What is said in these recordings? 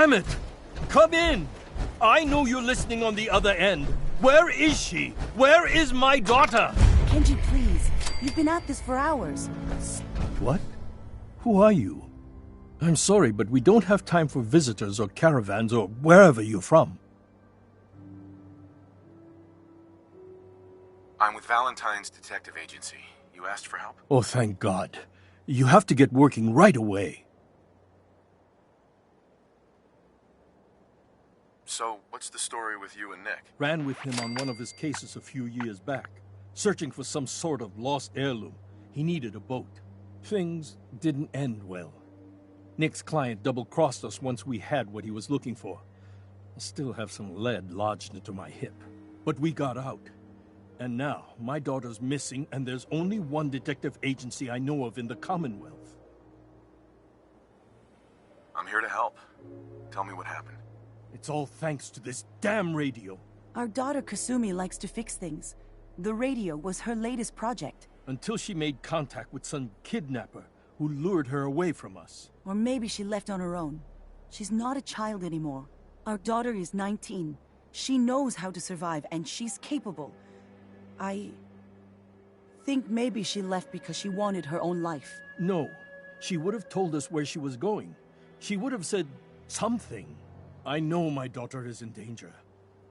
Damn it! Come in! I know you're listening on the other end. Where is she? Where is my daughter? Kenji, please. You've been at this for hours. What? Who are you? I'm sorry, but we don't have time for visitors or caravans or wherever you're from. I'm with Valentine's detective agency. You asked for help? Oh, thank God. You have to get working right away. So, what's the story with you and Nick? Ran with him on one of his cases a few years back, searching for some sort of lost heirloom. He needed a boat. Things didn't end well. Nick's client double-crossed us once we had what he was looking for. I still have some lead lodged into my hip. But we got out. And now, my daughter's missing, and there's only one detective agency I know of in the Commonwealth. I'm here to help. Tell me what happened. It's all thanks to this damn radio. Our daughter Kasumi likes to fix things. The radio was her latest project. Until she made contact with some kidnapper who lured her away from us. Or maybe she left on her own. She's not a child anymore. Our daughter is 19. She knows how to survive, and she's capable. I think maybe she left because she wanted her own life. No. She would have told us where she was going. She would have said something. I know my daughter is in danger.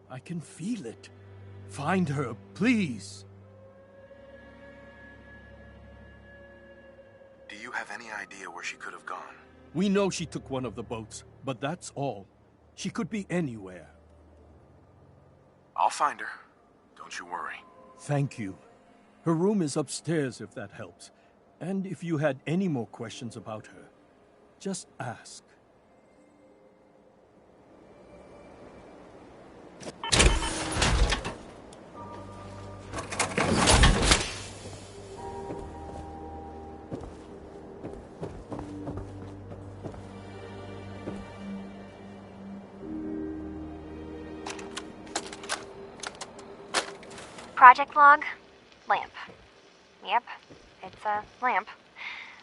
I can feel it. Find her, please. Do you have any idea where she could have gone? We know she took one of the boats, but that's all. She could be anywhere. I'll find her. Don't you worry. Thank you. Her room is upstairs if that helps. And if you had any more questions about her, just ask. Project log, lamp. Yep, it's a lamp.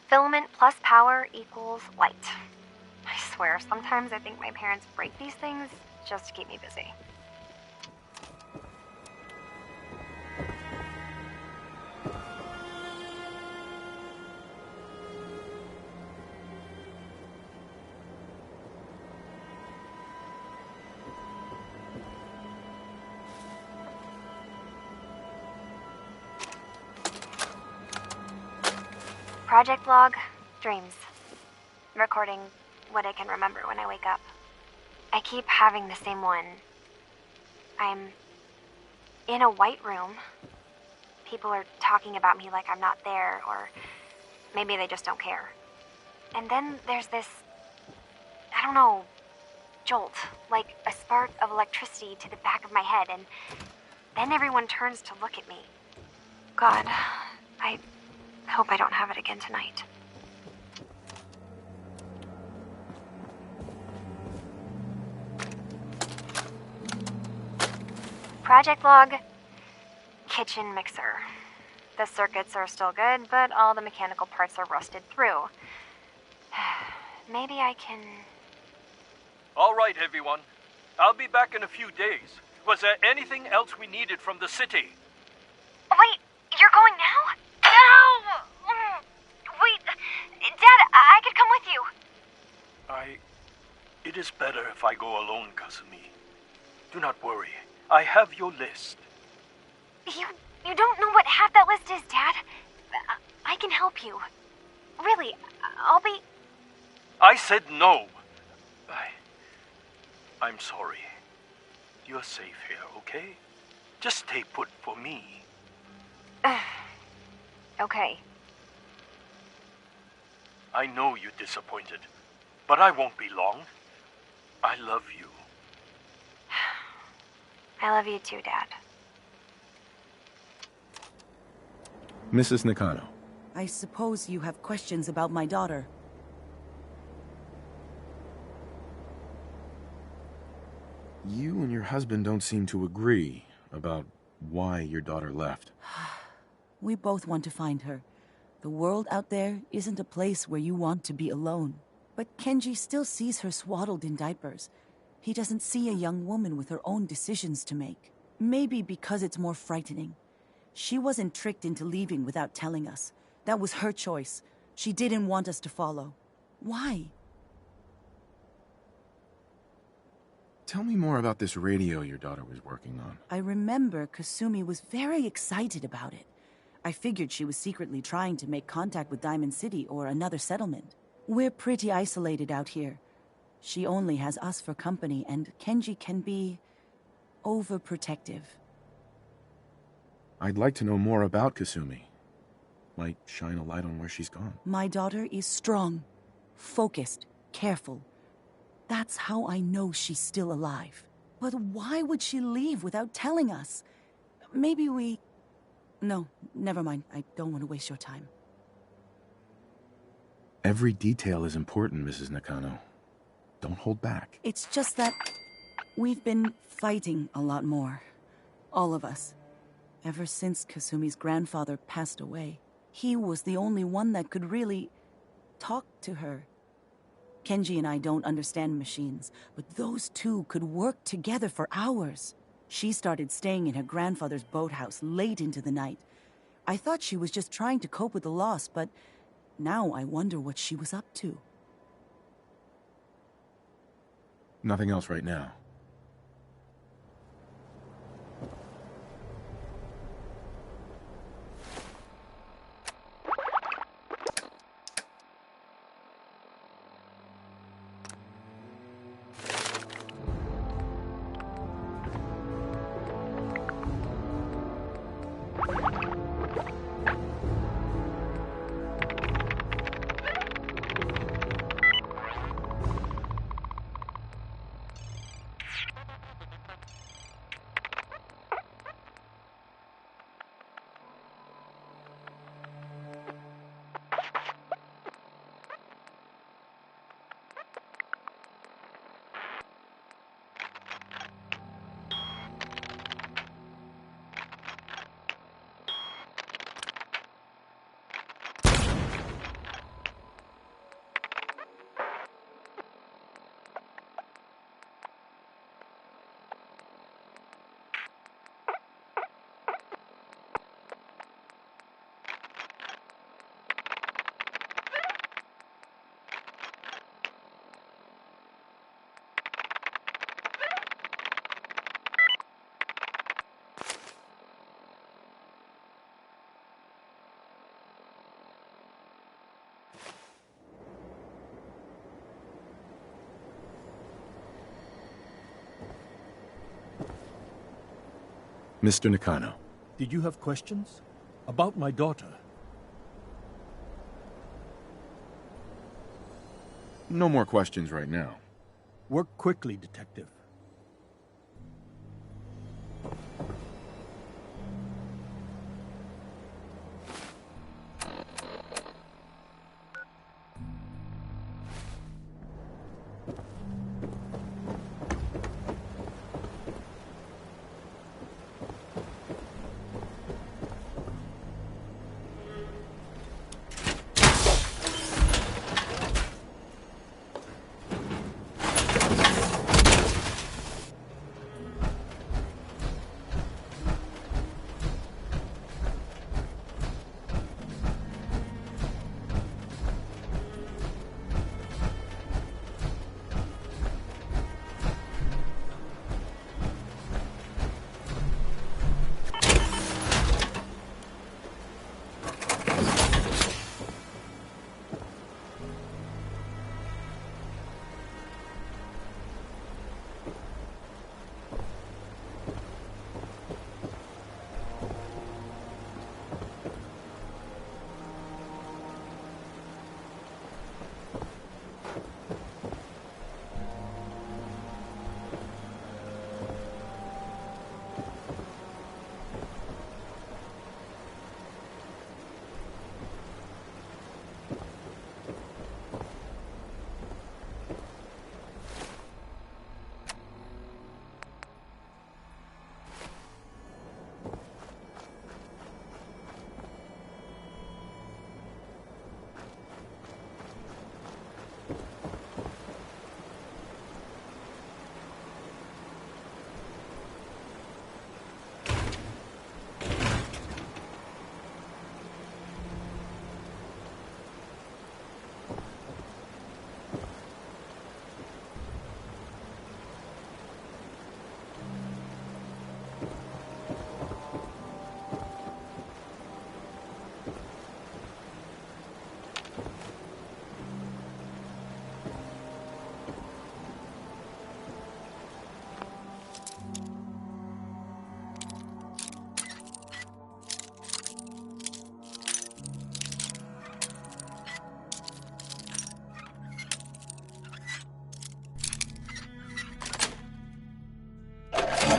Filament plus power equals light. I swear, sometimes I think my parents break these things just to keep me busy. Project log, dreams. Recording what I can remember when I wake up. I keep having the same one. I'm in a white room. People are talking about me like I'm not there, or maybe they just don't care. And then there's this, I don't know, jolt, like a spark of electricity to the back of my head, and then everyone turns to look at me. God, I hope I don't have it again tonight. Project log, kitchen mixer. The circuits are still good, but all the mechanical parts are rusted through. Maybe I can... All right, everyone. I'll be back in a few days. Was there anything else we needed from the city? Wait, you're going now? No! Wait, Dad, I could come with you. It is better if I go alone, Kasumi. Do not worry. I have your list. You don't know what half that list is, Dad. I can help you. Really, I'll be... I said no. I'm sorry. You're safe here, okay? Just stay put for me. Okay. I know you're disappointed, but I won't be long. I love you. I love you too, Dad. Mrs. Nakano. I suppose you have questions about my daughter. You and your husband don't seem to agree about why your daughter left. We both want to find her. The world out there isn't a place where you want to be alone. But Kenji still sees her swaddled in diapers. He doesn't see a young woman with her own decisions to make. Maybe because it's more frightening. She wasn't tricked into leaving without telling us. That was her choice. She didn't want us to follow. Why? Tell me more about this radio your daughter was working on. I remember Kasumi was very excited about it. I figured she was secretly trying to make contact with Diamond City or another settlement. We're pretty isolated out here. She only has us for company, and Kenji can be overprotective. I'd like to know more about Kasumi. Might shine a light on where she's gone. My daughter is strong, focused, careful. That's how I know she's still alive. But why would she leave without telling us? Maybe we... No, never mind. I don't want to waste your time. Every detail is important, Mrs. Nakano. Don't hold back. It's just that we've been fighting a lot more. All of us. Ever since Kasumi's grandfather passed away. He was the only one that could really talk to her. Kenji and I don't understand machines, but those two could work together for hours. She started staying in her grandfather's boathouse late into the night. I thought she was just trying to cope with the loss, but now I wonder what she was up to. Nothing else right now. Mr. Nakano. Did you have questions? About my daughter? No more questions right now. Work quickly, Detective.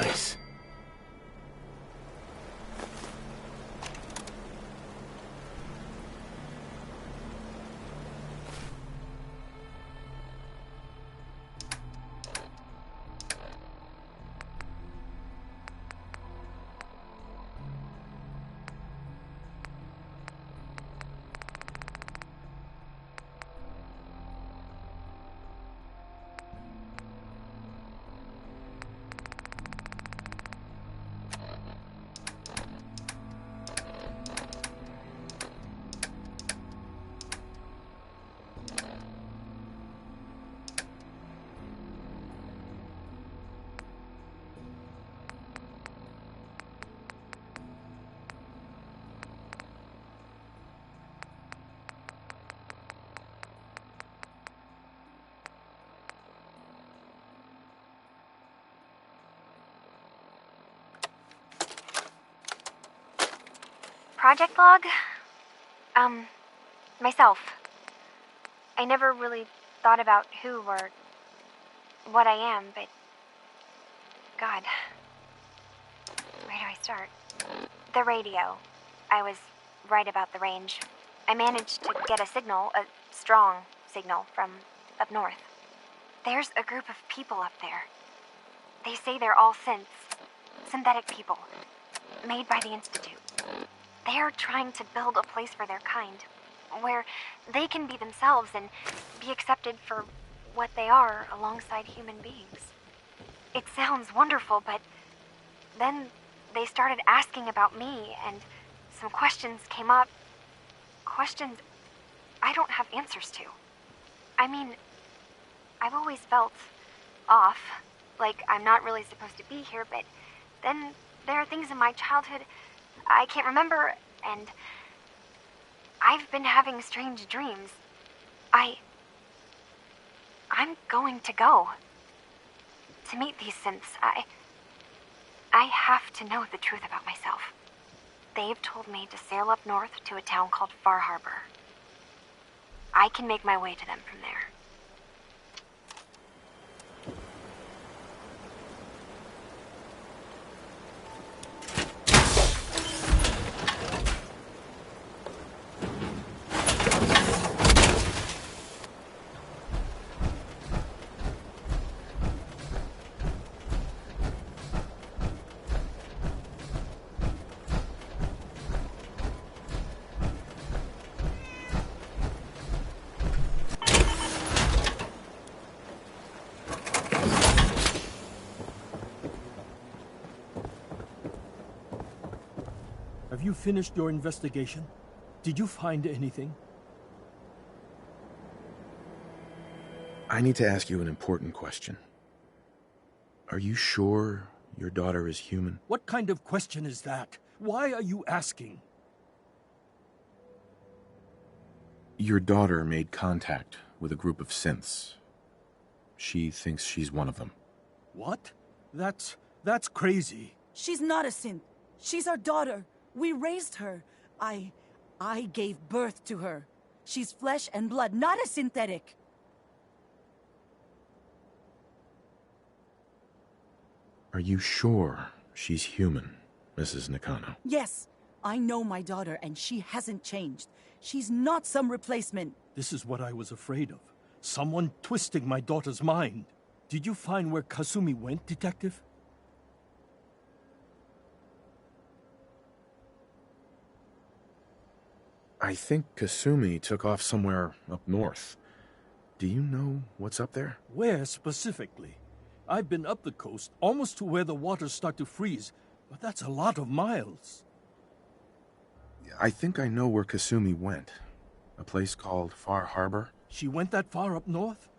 Nice. Project log? Myself. I never really thought about who or what I am, but... God. Where do I start? The radio. I was right about the range. I managed to get a signal, a strong signal, from up north. There's a group of people up there. They say they're all synthetic people, made by the Institute. They're trying to build a place for their kind, where they can be themselves and be accepted for what they are alongside human beings. It sounds wonderful, but then they started asking about me, and some questions came up. Questions I don't have answers to. I mean, I've always felt off, like I'm not really supposed to be here, but then there are things in my childhood I can't remember, and I've been having strange dreams. I'm going to go. To meet these synths, I have to know the truth about myself. They've told me to sail up north to a town called Far Harbor. I can make my way to them from there. Have you finished your investigation? Did you find anything? I need to ask you an important question. Are you sure your daughter is human? What kind of question is that? Why are you asking? Your daughter made contact with a group of synths. She thinks she's one of them. What? That's crazy. She's not a synth. She's our daughter. We raised her. I gave birth to her. She's flesh and blood, not a synthetic. Are you sure she's human, Mrs. Nakano? Yes, I know my daughter, and she hasn't changed. She's not some replacement. This is what I was afraid of. Someone twisting my daughter's mind. Did you find where Kasumi went, Detective? I think Kasumi took off somewhere up north. Do you know what's up there? Where specifically? I've been up the coast, almost to where the waters start to freeze, but that's a lot of miles. I think I know where Kasumi went. A place called Far Harbor. She went that far up north?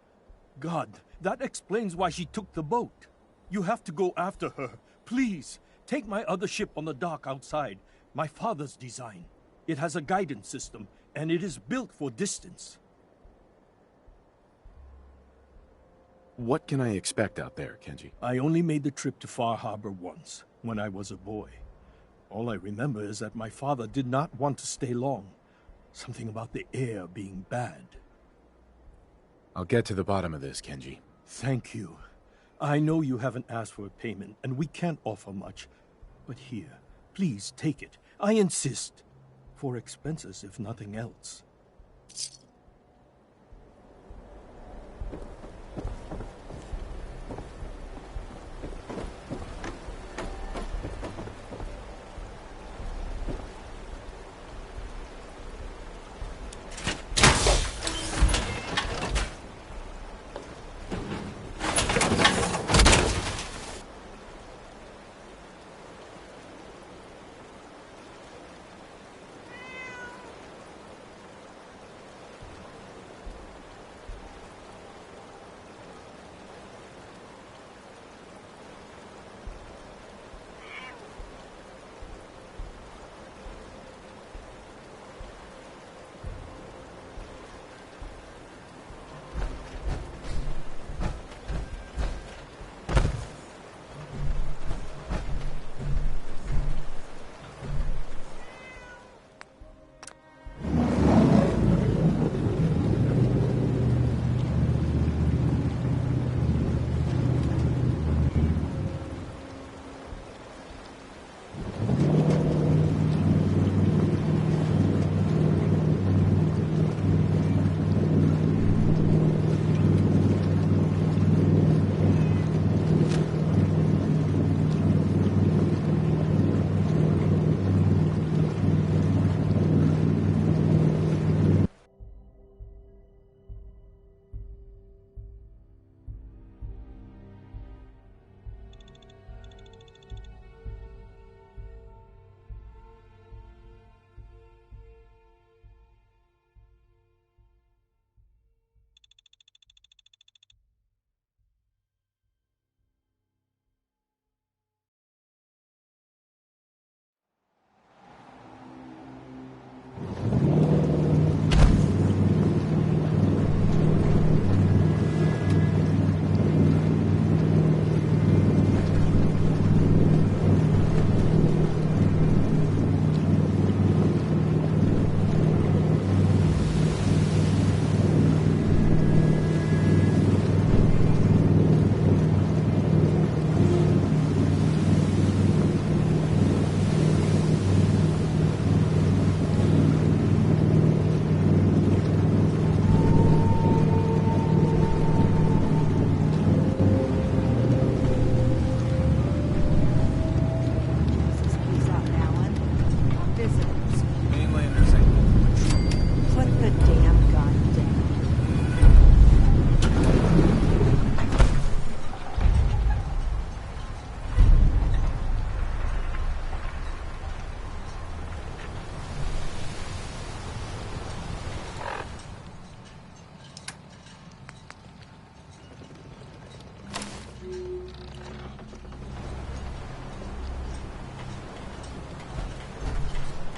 God, that explains why she took the boat. You have to go after her. Please, take my other ship on the dock outside. My father's design. It has a guidance system, and it is built for distance. What can I expect out there, Kenji? I only made the trip to Far Harbor once, when I was a boy. All I remember is that my father did not want to stay long. Something about the air being bad. I'll get to the bottom of this, Kenji. Thank you. I know you haven't asked for a payment, and we can't offer much. But here, please take it. I insist. For expenses, if nothing else.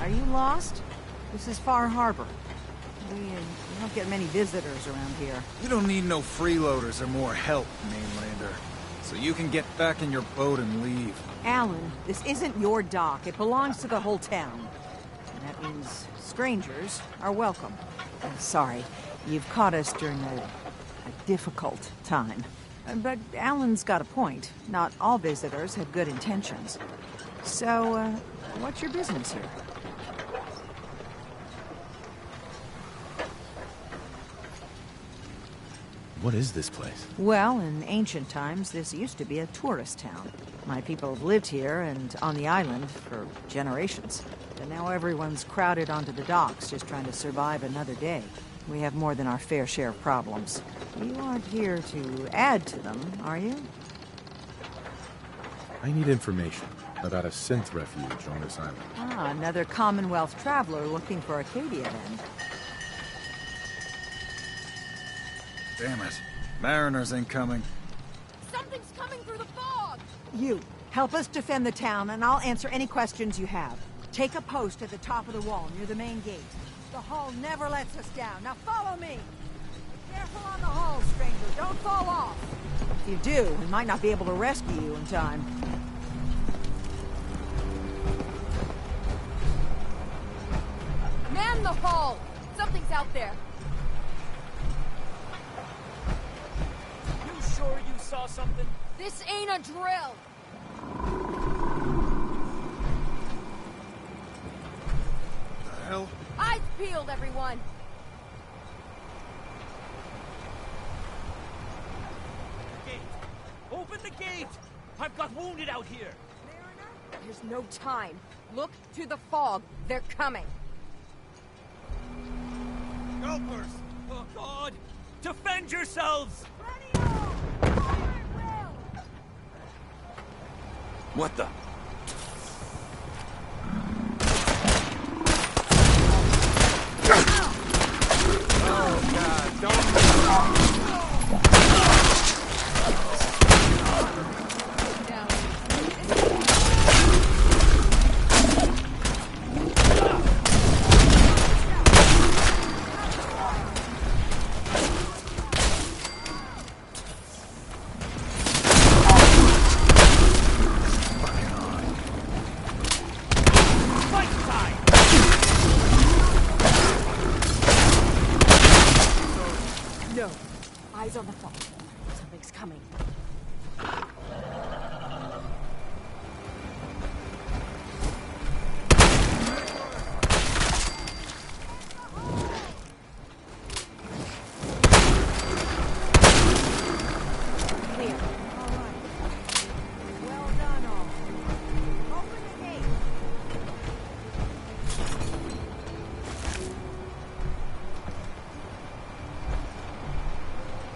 Are you lost? This is Far Harbor. We don't get many visitors around here. You don't need no freeloaders or more help, mainlander. So you can get back in your boat and leave. Alan, this isn't your dock. It belongs to the whole town. And that means strangers are welcome. Sorry, you've caught us during a difficult time. But Alan's got a point. Not all visitors have good intentions. So, what's your business here? What is this place? Well, in ancient times, this used to be a tourist town. My people have lived here and on the island for generations. But now everyone's crowded onto the docks, just trying to survive another day. We have more than our fair share of problems. You aren't here to add to them, are you? I need information about a synth refuge on this island. Ah, another Commonwealth traveler looking for Acadia, then. Damn it. Mariners ain't coming. Something's coming through the fog! You, help us defend the town, and I'll answer any questions you have. Take a post at the top of the wall, near the main gate. The hull never lets us down. Now follow me! Be careful on the hull, stranger. Don't fall off! If you do, we might not be able to rescue you in time. Man the hull! Something's out there. You sure you saw something? This ain't a drill! The hell? Eyes peeled, everyone! Gate! Open the gate! I've got wounded out here! There's no time. Look to the fog. They're coming. Helpers! Oh God! Defend yourselves! What the? Oh God, don't... Eyes on the fog. Something's coming. Clear. All right. Well done, all. Open the gate.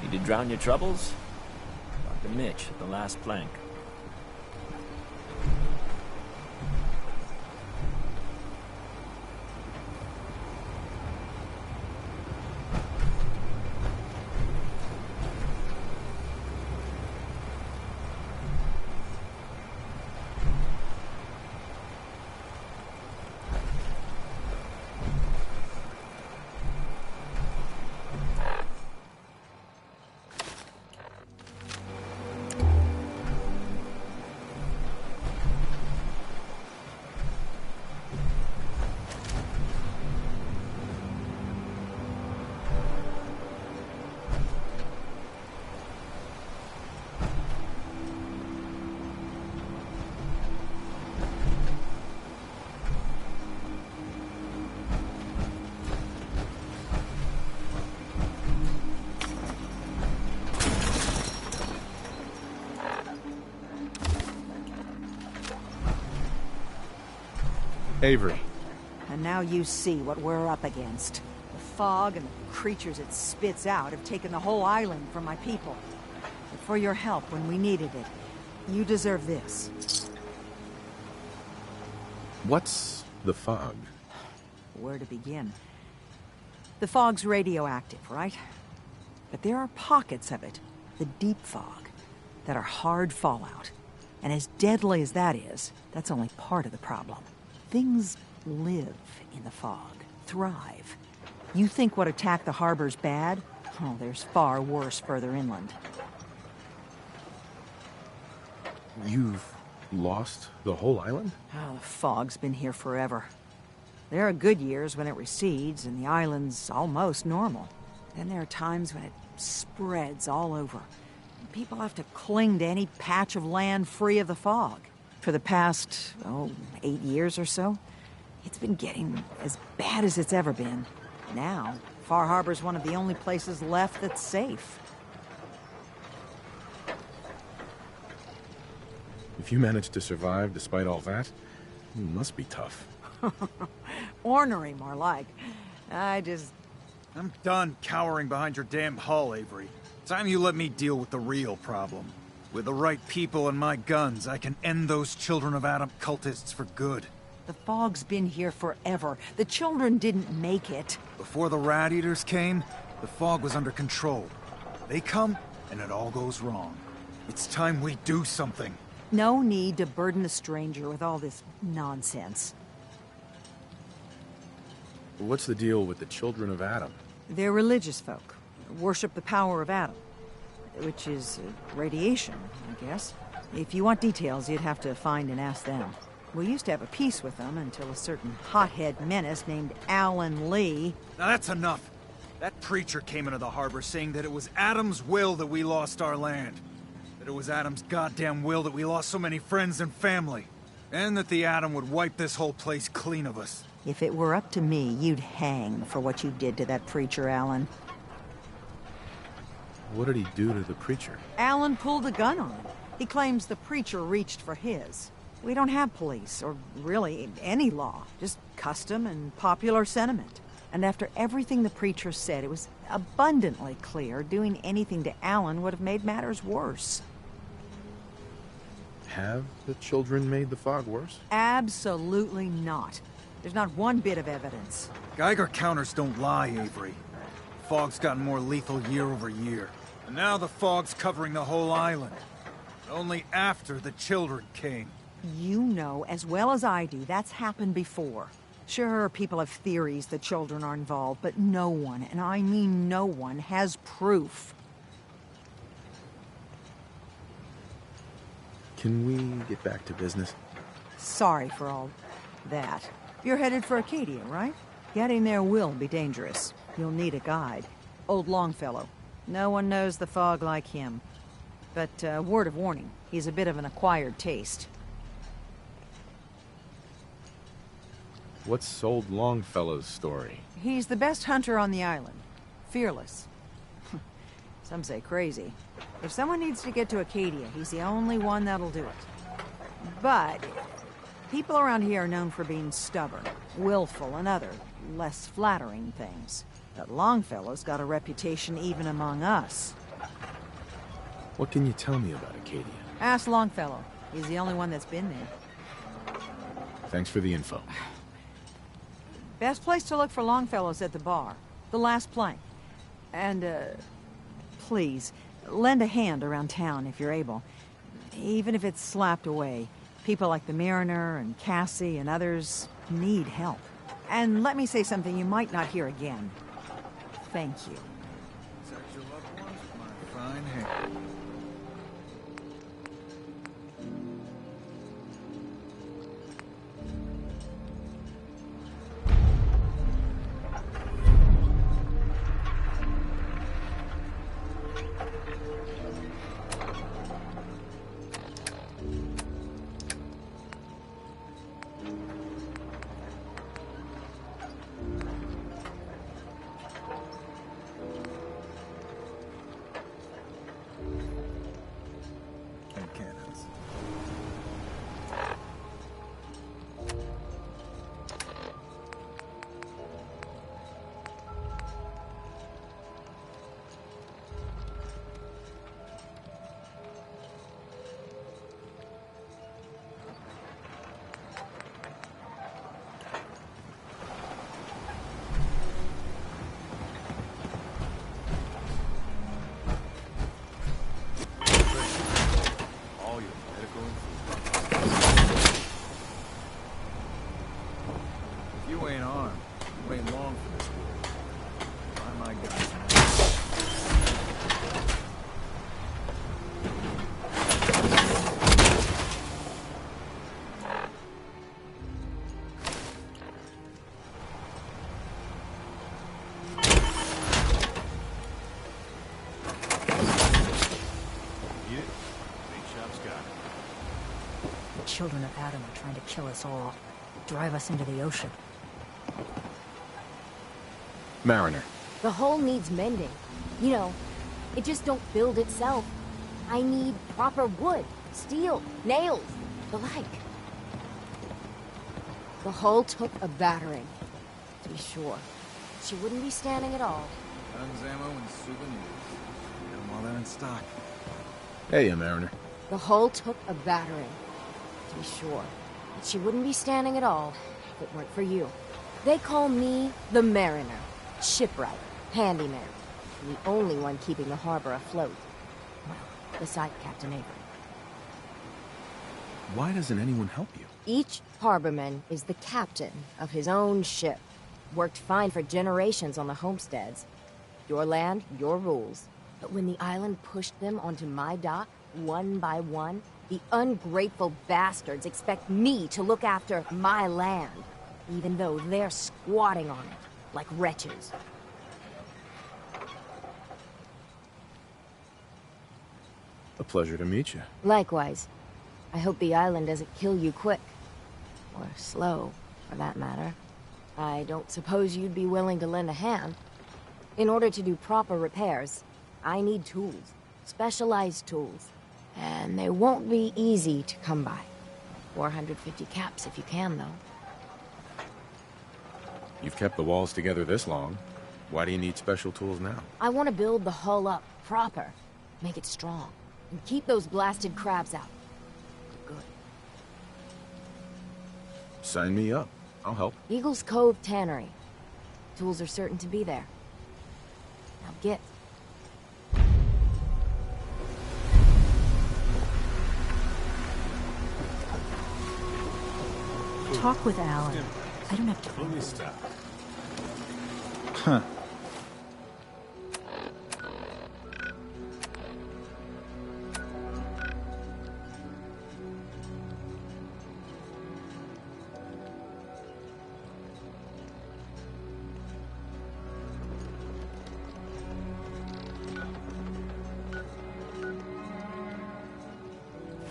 Need to drown your troubles? Dr. Mitch at the last plank. Avery. And now you see what we're up against. The fog and the creatures it spits out have taken the whole island from my people. But for your help when we needed it, you deserve this. What's the fog? Where to begin? The fog's radioactive, right? But there are pockets of it, the deep fog, that are hard fallout. And as deadly as that is, that's only part of the problem. Things live in the fog, thrive. You think what attacked the harbor's bad? Oh, there's far worse further inland. You've lost the whole island? Oh, the fog's been here forever. There are good years when it recedes and the island's almost normal. Then there are times when it spreads all over. People have to cling to any patch of land free of the fog. For the past, 8 years or so, it's been getting as bad as it's ever been. Now, Far Harbor's one of the only places left that's safe. If you managed to survive despite all that, it must be tough. Ornery, more like. I'm done cowering behind your damn hull, Avery. Time you let me deal with the real problem. With the right people and my guns, I can end those Children of Adam cultists for good. The fog's been here forever. The children didn't make it. Before the Rat Eaters came, the fog was under control. They come, and it all goes wrong. It's time we do something. No need to burden a stranger with all this nonsense. What's the deal with the Children of Adam? They're religious folk. Worship the power of Adam. Which is radiation, I guess. If you want details, you'd have to find and ask them. We used to have a peace with them until a certain hothead menace named Alan Lee... Now that's enough. That preacher came into the harbor saying that it was Adam's will that we lost our land. That That it was Adam's goddamn will that we lost so many friends and family. And that the Atom would wipe this whole place clean of us. If it were up to me, you'd hang for what you did to that preacher, Alan. What did he do to the preacher? Alan pulled a gun on him. He claims the preacher reached for his. We don't have police, or really any law, just custom and popular sentiment. And after everything the preacher said, it was abundantly clear doing anything to Alan would have made matters worse. Have the children made the fog worse? Absolutely not. There's not one bit of evidence. Geiger counters don't lie, Avery. The fog's gotten more lethal year over year. And now the fog's covering the whole island. Only after the children came. You know as well as I do that's happened before. Sure, people have theories that children are involved, but no one, and I mean no one, has proof. Can we get back to business? Sorry for all that. You're headed for Acadia, right? Getting there will be dangerous. You'll need a guide. Old Longfellow. No one knows the fog like him. But, word of warning, he's a bit of an acquired taste. What's old Longfellow's story? He's the best hunter on the island. Fearless. Some say crazy. If someone needs to get to Acadia, he's the only one that'll do it. But people around here are known for being stubborn, willful, and other, less flattering things. But Longfellow's got a reputation even among us. What can you tell me about Acadia? Ask Longfellow. He's the only one that's been there. Thanks for the info. Best place to look for Longfellow's at the bar. The last plank. And, please, lend a hand around town if you're able. Even if it's slapped away. People like the Mariner and Cassie and others need help. And let me say something you might not hear again. Thank you. Protect your loved ones with my fine hand. Children of Adam are trying to kill us all. Drive us into the ocean. Mariner. The hull needs mending. You know, it just don't build itself. I need proper wood, steel, nails, the like. The hull took a battering, to be sure. She wouldn't be standing at all. Guns, ammo, and souvenirs. Get them all that in stock. Hey, Mariner. The hull took a battering, to be sure. But she wouldn't be standing at all if it weren't for you. They call me the Mariner, shipwright, handyman, the only one keeping the harbor afloat. Well, beside Captain Avery. Why doesn't anyone help you? Each harborman is the captain of his own ship. Worked fine for generations on the homesteads. Your land, your rules. But when the island pushed them onto my dock, one by one, the ungrateful bastards expect me to look after my land, even though they're squatting on it, like wretches. A pleasure to meet you. Likewise. I hope the island doesn't kill you quick. Or slow, for that matter. I don't suppose you'd be willing to lend a hand. In order to do proper repairs, I need tools. Specialized tools. And they won't be easy to come by. 450 caps if you can, though. You've kept the walls together this long. Why do you need special tools now? I want to build the hull up, proper. Make it strong. And keep those blasted crabs out. Good. Sign me up. I'll help. Eagle's Cove Tannery. Tools are certain to be there. Now get. Talk with Alan. I don't have time. Huh.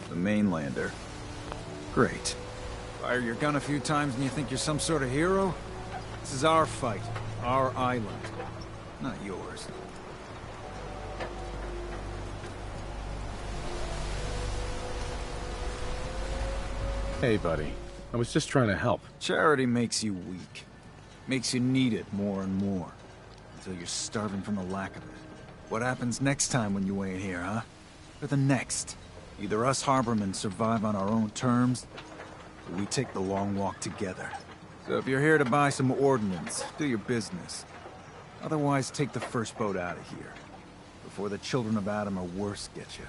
The mainlander. Great. Fire your gun a few times and you think you're some sort of hero? This is our fight. Our island. Not yours. Hey, buddy. I was just trying to help. Charity makes you weak. Makes you need it more and more. Until you're starving from the lack of it. What happens next time when you ain't here, huh? Or the next? Either us harbormen survive on our own terms, or we take the long walk together. So if you're here to buy some ordnance, do your business. Otherwise, take the first boat out of here. Before the children of Adam or worse get you.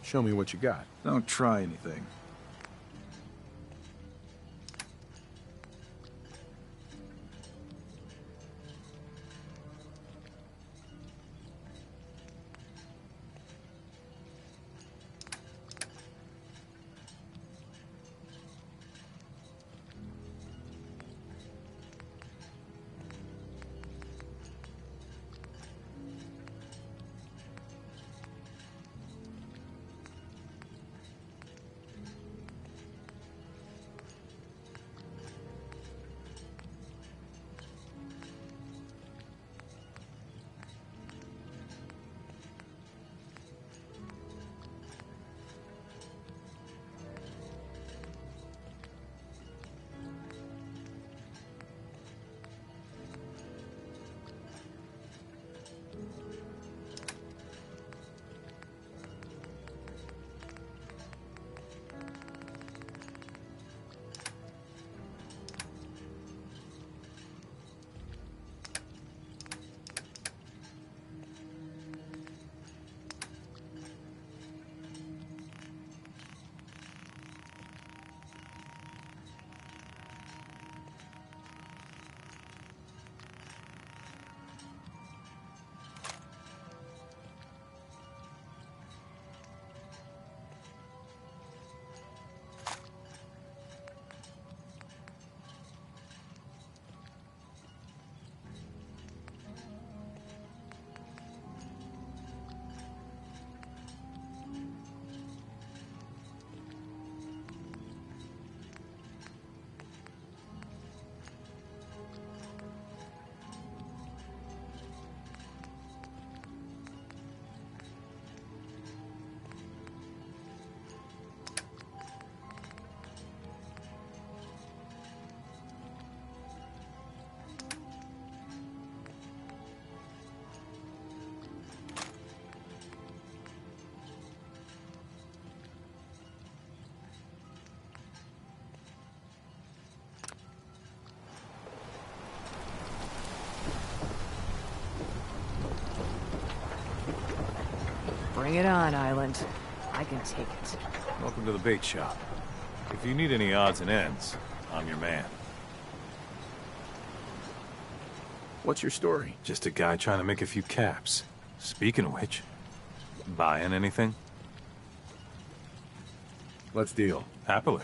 Show me what you got. Don't try anything. Bring it on, Island. I can take it. Welcome to the bait shop. If you need any odds and ends, I'm your man. What's your story? Just a guy trying to make a few caps. Speaking of which, buying anything? Let's deal. Happily.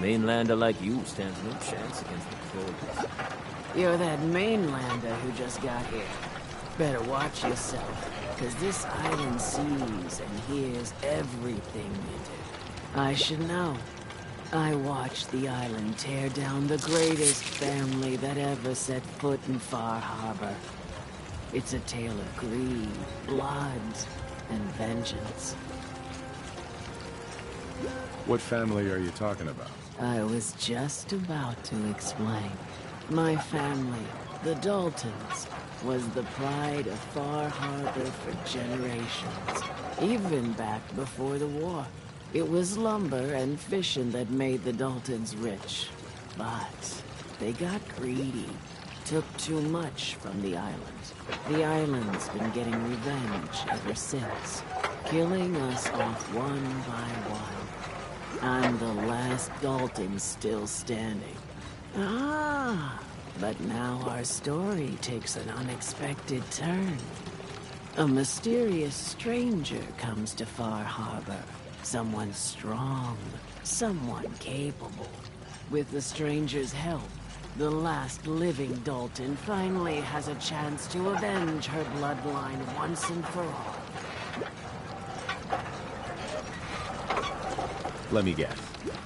mainlander like you stands no chance against the Crawlers. You're that mainlander who just got here. Better watch yourself, because this island sees and hears everything you do. I should know. I watched the island tear down the greatest family that ever set foot in Far Harbor. It's a tale of greed, blood, and vengeance. What family are you talking about? I was just about to explain. My family, the Daltons, was the pride of Far Harbor for generations, even back before the war. It was lumber and fishing that made the Daltons rich. But they got greedy, took too much from the island. The island's been getting revenge ever since, killing us off one by one. I'm the last Dalton still standing. Ah, but now our story takes an unexpected turn. A mysterious stranger comes to Far Harbor. Someone strong, someone capable. With the stranger's help, the last living Dalton finally has a chance to avenge her bloodline once and for all. Let me guess.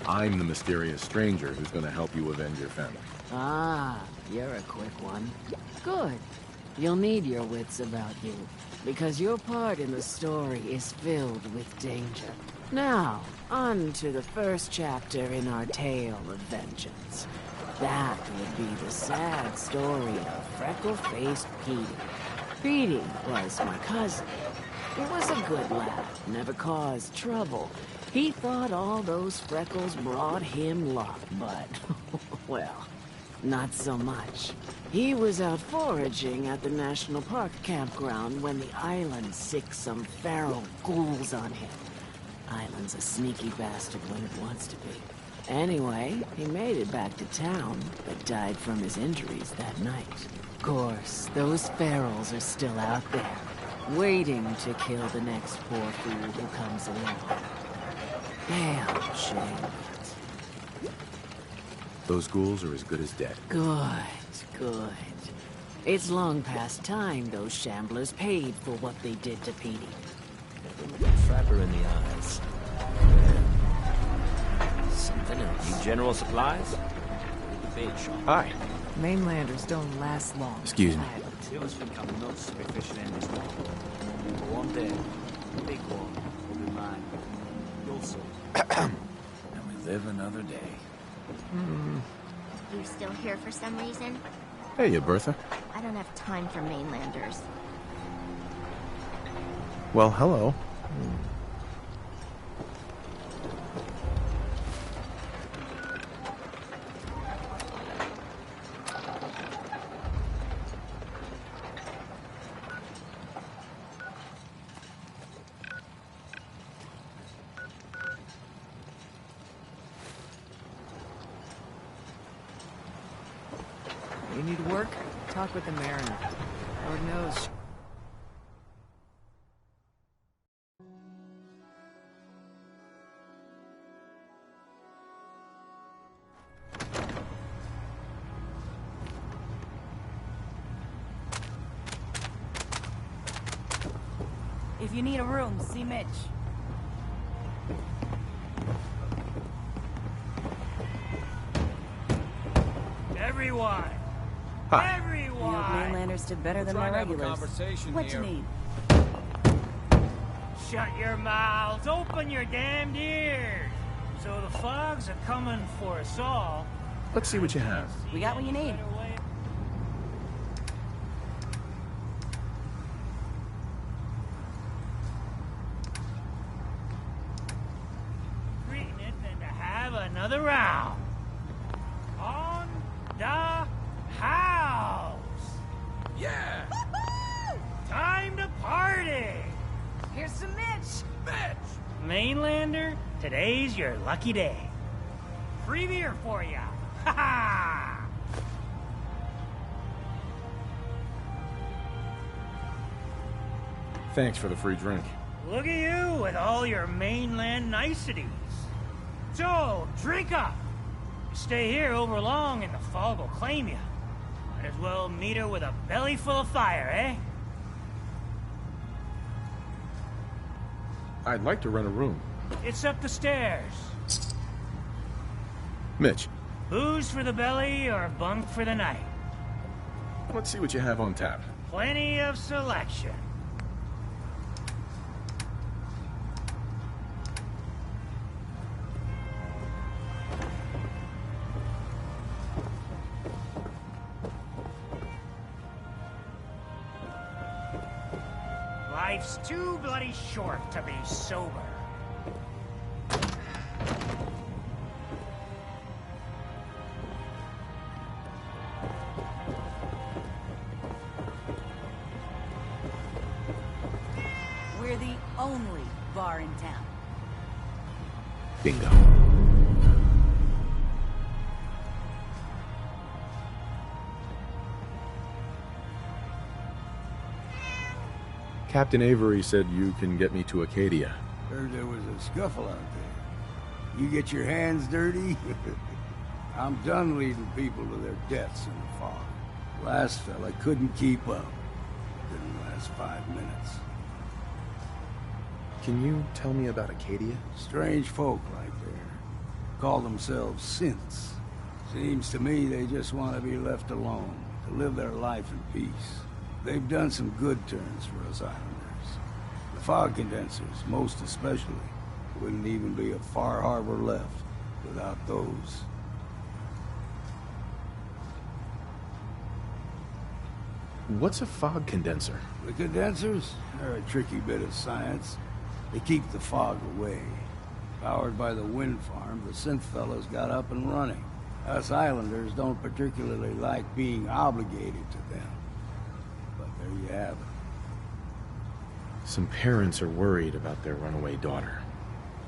I'm the mysterious stranger who's gonna help you avenge your family. Ah, you're a quick one. Good. You'll need your wits about you, because your part in the story is filled with danger. Now, on to the first chapter in our tale of vengeance. That would be the sad story of freckle-faced Petey. Petey was my cousin. He was a good lad, never caused trouble. He thought all those freckles brought him luck, but, well, not so much. He was out foraging at the National Park campground when the island sicked some feral ghouls on him. Island's a sneaky bastard when it wants to be. Anyway, he made it back to town, but died from his injuries that night. Of course, those ferals are still out there, waiting to kill the next poor fool who comes along. Damn shame. Those ghouls are as good as dead. Good, good. It's long past time those shamblers paid for what they did to Petey. Trapper in the eyes. Something else. Need general supplies? The bait shop. Hi. Mainlanders don't last long. Excuse me. You must become nuts to be fishing in this water. For one day, the big one will be mine. You'll see. And we live another day. You still here for some reason? Hey, Bertha. I don't have time for mainlanders. Well, hello. You need work? Talk with the Mariner. Lord knows. If you need a room, see Mitch. Everyone! Hi. Everyone! The old mainlanders did better than my regulars. What you need? Shut your mouths, open your damned ears! So the fogs are coming for us all. Let's see what you have. We got what you need. Treating it than to have another round. On the house! Yeah! Time to party! Here's some Mitch. Mitch! Mainlander, today's your lucky day. Free beer for ya! Ha ha! Thanks for the free drink. Look at you with all your mainland niceties. So, drink up! Stay here over long and the fog will claim you. Might as well meet her with a belly full of fire, eh? I'd like to rent a room. It's up the stairs. Mitch, Booze for the belly or bunk for the night? let's see what you have on tap. Plenty of selection. Life's too bloody short to be sober. We're the only bar in town. Bingo. Captain Avery said you can get me to Acadia. Heard there was a scuffle out there. You get your hands dirty? I'm done leading people to their deaths in the fog. Last fella couldn't keep up. Didn't last 5 minutes. Can you tell me about Acadia? Strange folk right there. Call themselves synths. Seems to me they just want to be left alone, to live their life in peace. They've done some good turns for us Islanders. The fog condensers, most especially, wouldn't even be a Far Harbor left without those. What's a fog condenser? The condensers are a tricky bit of science. They keep the fog away. Powered by the wind farm, the synth fellows got up and running. Us Islanders don't particularly like being obligated to them. But there you have it. Some parents are worried about their runaway daughter.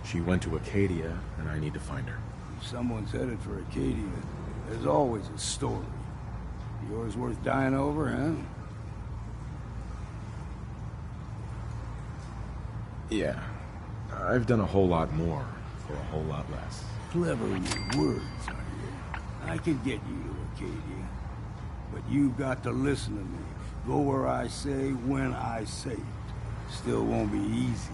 She went to Acadia, and I need to find her. If someone's headed for Acadia, there's always a story. Yours worth dying over, huh? Yeah. I've done a whole lot more for a whole lot less. Clever with words, are you? I could get you to Acadia. But you've got to listen to me. Go where I say, when I say it. Still won't be easy.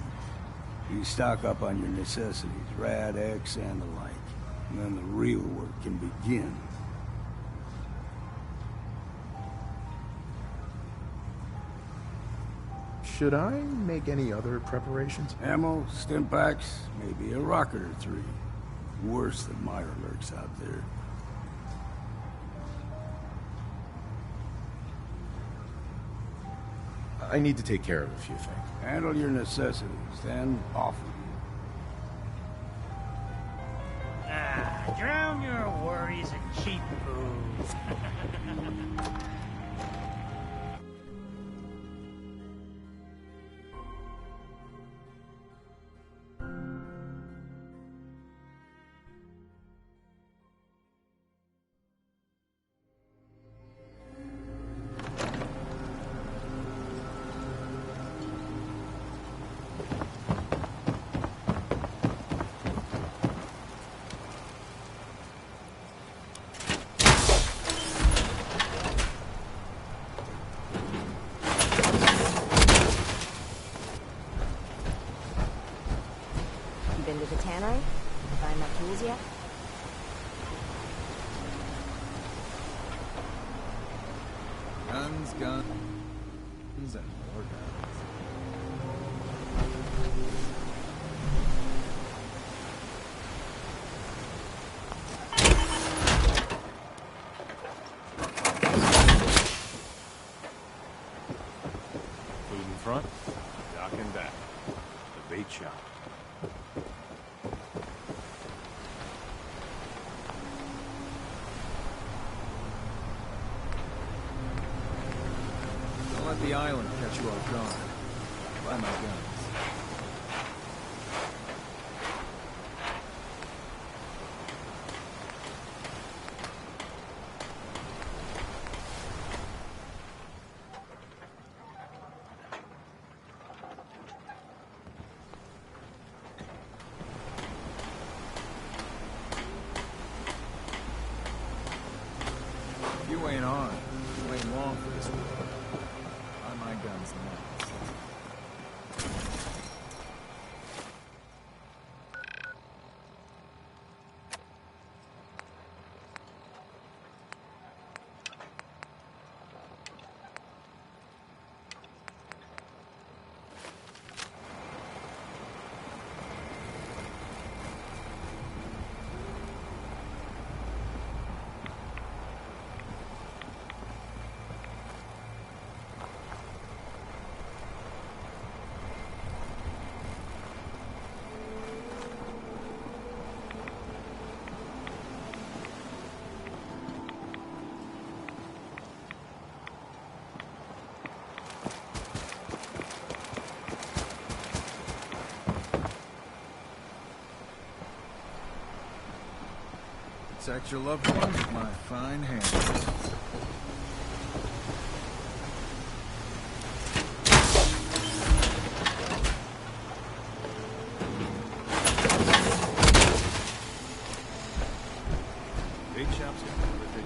You stock up on your necessities, Rad X and the like. And then the real work can begin. Should I make any other preparations? Ammo, stim packs, maybe a rocket or three. Worse than Myra lurks out there. I need to take care of a few things. Handle your necessities, then off with you. Drown your worries in cheap booze. Been to the tannery? Find my tools yet? Guns, guns, and more guns. Food in front, dock in back. The bait shop. Don't let the island catch you off guard. Buy my guns. on. You ain't long for this world. Buy my guns now. Protect your loved ones with my fine hands. Big shop's got everything.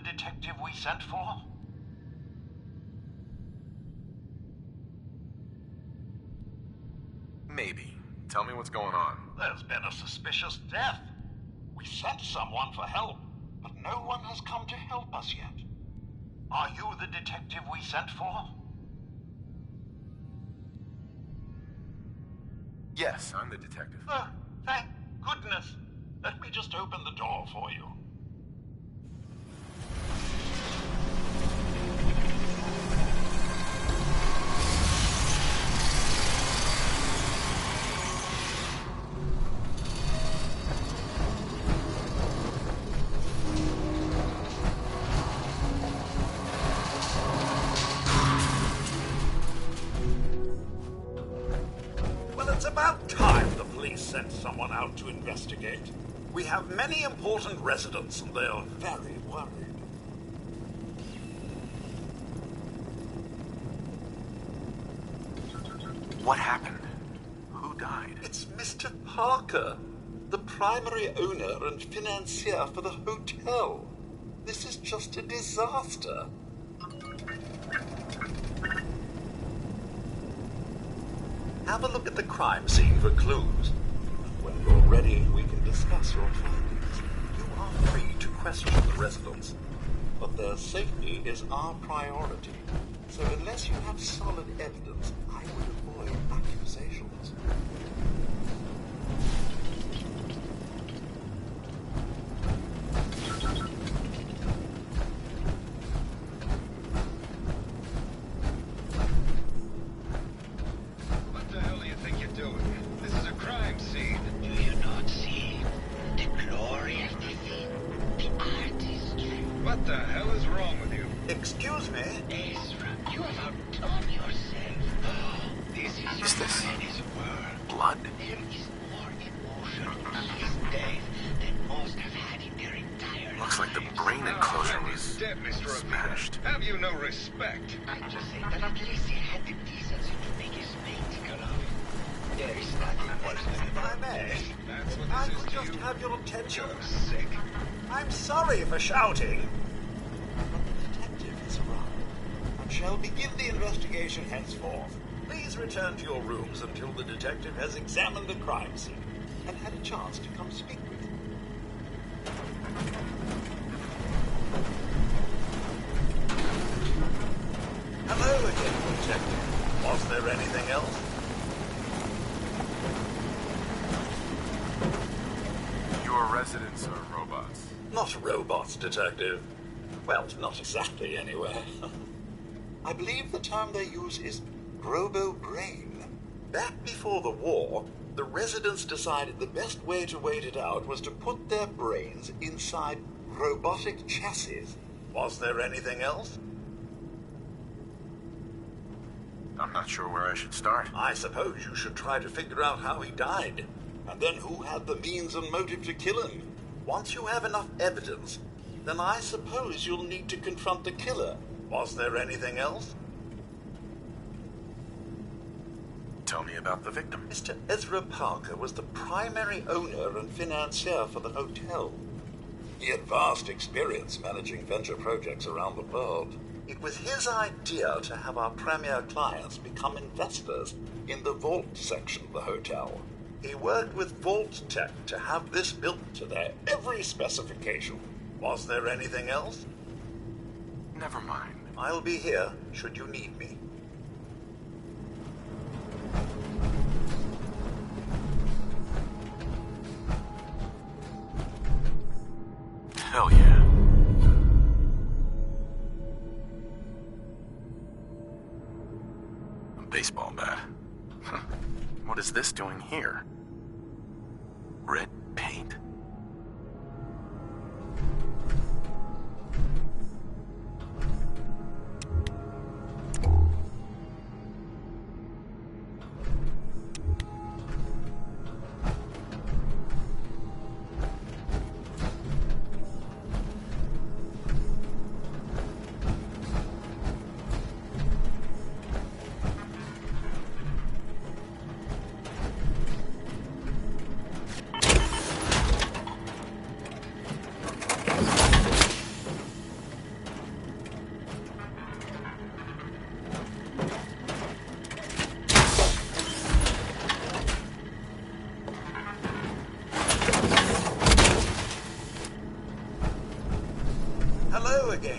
detective we sent for? Maybe. Tell me what's going on. There's been a suspicious death. We sent someone for help, but no one has come to help us yet. Are you the detective we sent for? Yes, I'm the detective. Oh, thank goodness. Let me just open the door for you. It's about time the police sent someone out to investigate. We have many important residents and they are very worried. What happened? Who died? It's Mr. Parker, the primary owner and financier for the hotel. This is just a disaster. Have a look at the crime scene for clues. When you're ready, we can discuss your findings. You are free to question the residents, but their safety is our priority. So unless you have solid evidence, I would avoid accusations. Excuse me? Ezra, you have outdone yourself. This is blood? Blood? There is more emotion in his death than most have had in their entire lives. Looks like the brain enclosure was dead, Mr. smashed. Have you no respect? I just say that at least he had the decency to make his spectacle of it. There is nothing worse than If I may, I could just have your attention. Sick. I'm sorry for shouting. Shall begin the investigation henceforth. Please return to your rooms until the detective has examined the crime scene and had a chance to come speak with you. Hello again, detective. Was there anything else? Your residents are robots. Not robots, detective. Well, not exactly, anyway. I believe the term they use is robo-brain. Back before the war, the residents decided the best way to wait it out was to put their brains inside robotic chassis. Was there anything else? I'm not sure where I should start. I suppose you should try to figure out how he died, and then who had the means and motive to kill him. Once you have enough evidence, then I suppose you'll need to confront the killer. Was there anything else? Tell me about the victim. Mr. Ezra Parker was the primary owner and financier for the hotel. He had vast experience managing venture projects around the world. It was his idea to have our premier clients become investors in the vault section of the hotel. He worked with Vault Tech to have this built to their every specification. Was there anything else? Never mind. I'll be here should you need me. Hell yeah. A baseball bat. What is this doing here? Red paint?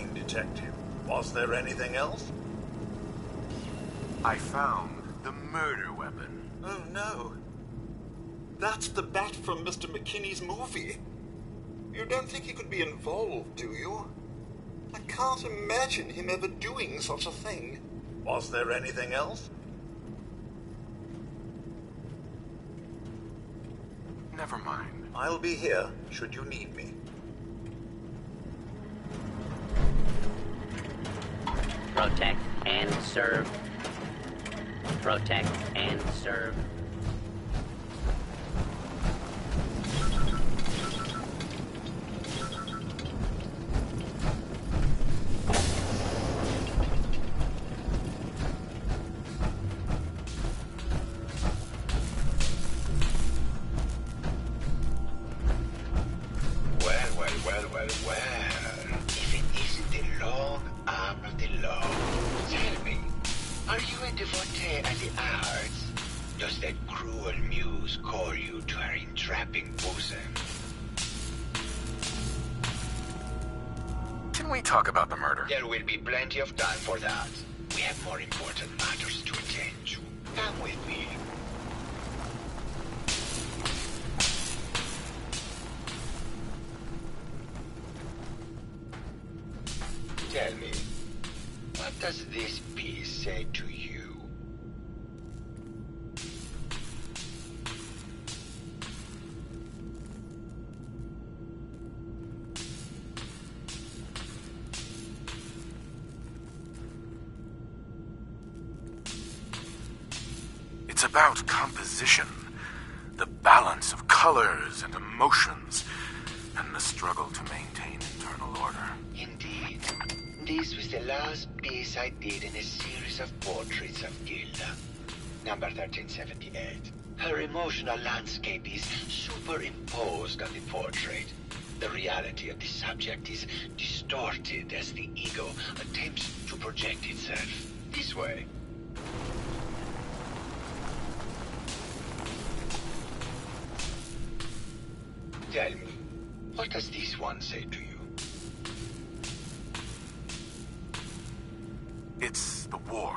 fine, Detective. Was there anything else? I found the murder weapon. Oh no. That's the bat from Mr. McKinney's movie. You don't think he could be involved, do you? I can't imagine him ever doing such a thing. Was there anything else? Never mind. I'll be here, should you need me. Protect and serve. Protect and serve. Well. If it isn't the long arm of the law, tell me, are you a devotee of the arts? Does that cruel muse call you to her entrapping bosom? Can we talk about the murder? There will be plenty of time for that. We have more important matters to attend to. Come with me. Tell me, what does this piece say to you? It's about composition, the balance of colors and emotions, and the struggle to maintain internal order. Indeed. This was the last piece I did in a series of portraits of Gilda. Number 1378. Her emotional landscape is superimposed on the portrait. The reality of the subject is distorted as the ego attempts to project itself. This way. Tell me, what does this one say to you? It's the war.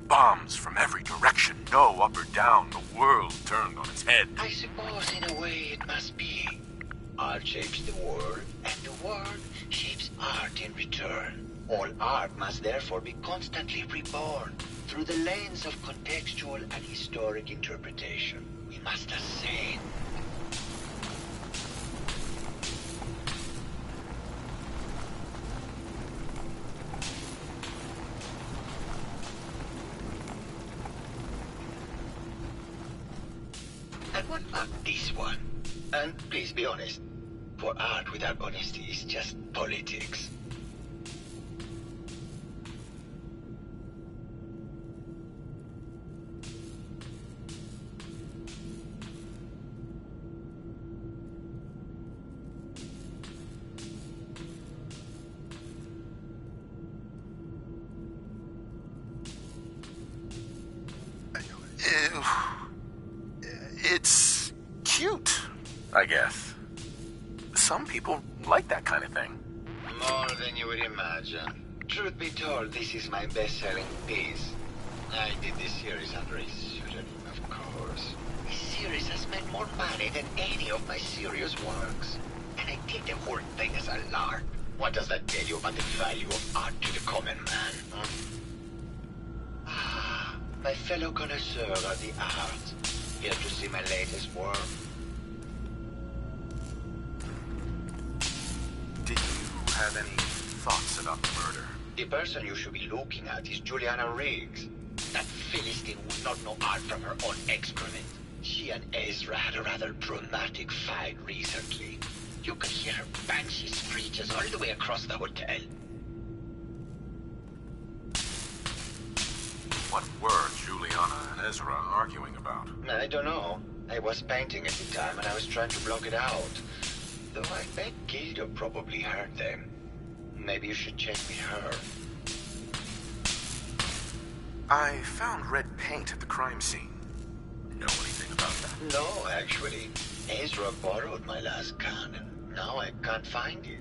Bombs from every direction, no up or down, the world turned on its head. I suppose in a way it must be. Art shapes the world, and the world shapes art in return. All art must therefore be constantly reborn through the lens of contextual and historic interpretation. We must ascend. And what about this one? And please be honest, for art without honesty is just politics. It's cute, I guess. Some people like that kind of thing. More than you would imagine. Truth be told, this is my best-selling piece. I did this series under a pseudonym, of course. This series has made more money than any of my serious works. And I did the whole thing as a lark. What does that tell you about the value of art to the common man? Ah, my fellow connoisseur of the arts. Here to see my latest work. Did you have any thoughts about the murder? The person you should be looking at is Juliana Riggs. That Philistine would not know art from her own excrement. She and Ezra had a rather dramatic fight recently. You could hear her banshee screeches all the way across the hotel. What were Juliana and Ezra arguing about? I don't know. I was painting at the time and I was trying to block it out. Though I bet Gilda probably heard them. Maybe you should check with her. I found red paint at the crime scene. Know anything about that? No, actually. Ezra borrowed my last can and now I can't find it.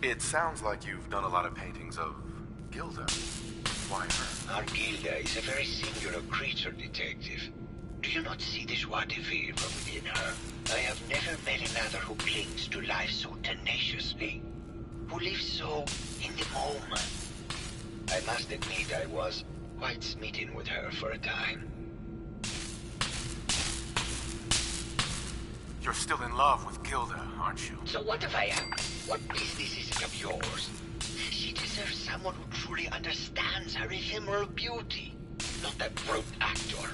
It sounds like you've done a lot of paintings of Gilda. Why her? Our Gilda is a very singular creature, Detective. Do you not see the joie de vivre from within her? I have never met another who clings to life so tenaciously, who lives so in the moment. I must admit I was quite smitten with her for a time. You're still in love with Gilda, aren't you? So what if I am? What business is it of yours? She deserves someone who truly understands her ephemeral beauty, not a brute actor.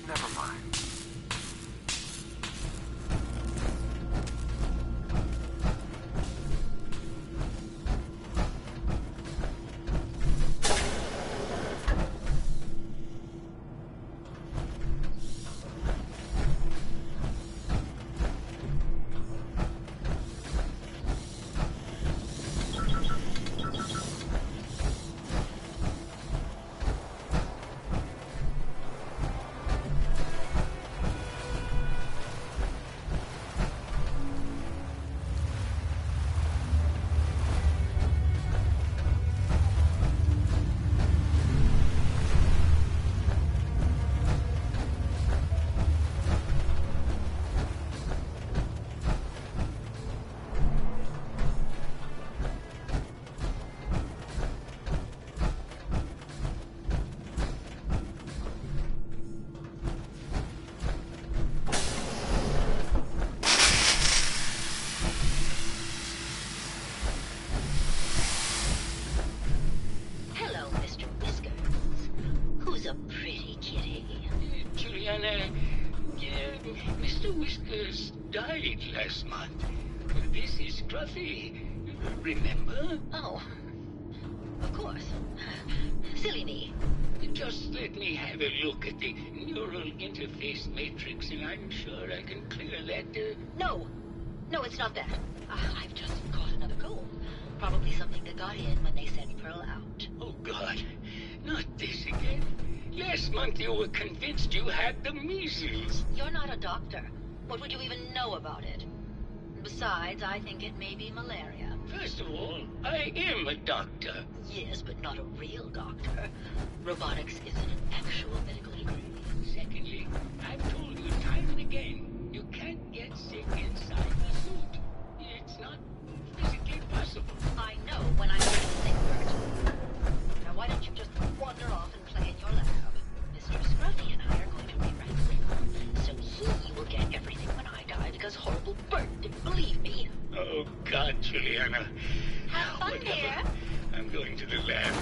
Never mind. Mr. Whiskers died last month. This is Scruffy. Remember? Oh, of course. Silly me. Just let me have a look at the neural interface matrix, and I'm sure I can clear that. No, it's not that. I've just caught another cold. Probably something that got in when they sent Pearl out. Oh, God. Not this again. Last month you were convinced you had the measles. You're not a doctor. What would you even know about it? Besides, I think it may be malaria. First of all, I am a doctor. Yes, but not a real doctor. Robotics isn't an actual medical degree. Secondly, I've told you time and again, you can't get sick inside the suit. It's not physically possible. I know when I'm sick, Bert. Now why don't you just wander off and play in your lab? Mr. Scruffy and I are going to rewrite Remastered, so he will get everything when I die, because horrible Bert didn't believe me. Oh, God, Juliana. Have fun, dear. I'm going to the lab.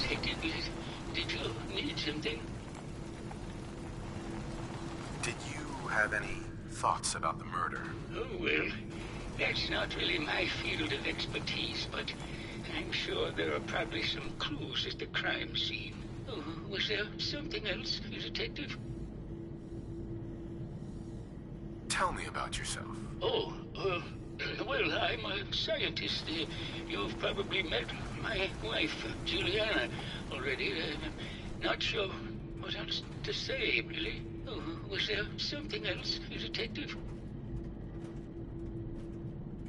Detective, did you need something? Did you have any thoughts about the murder? Oh, well, that's not really my field of expertise, but I'm sure there are probably some clues at the crime scene. Oh, was there something else, Detective? Tell me about yourself. Oh, well, I'm a scientist. You've probably met my wife, Juliana, already. Not sure what else to say, really. Oh, was there something else, Detective?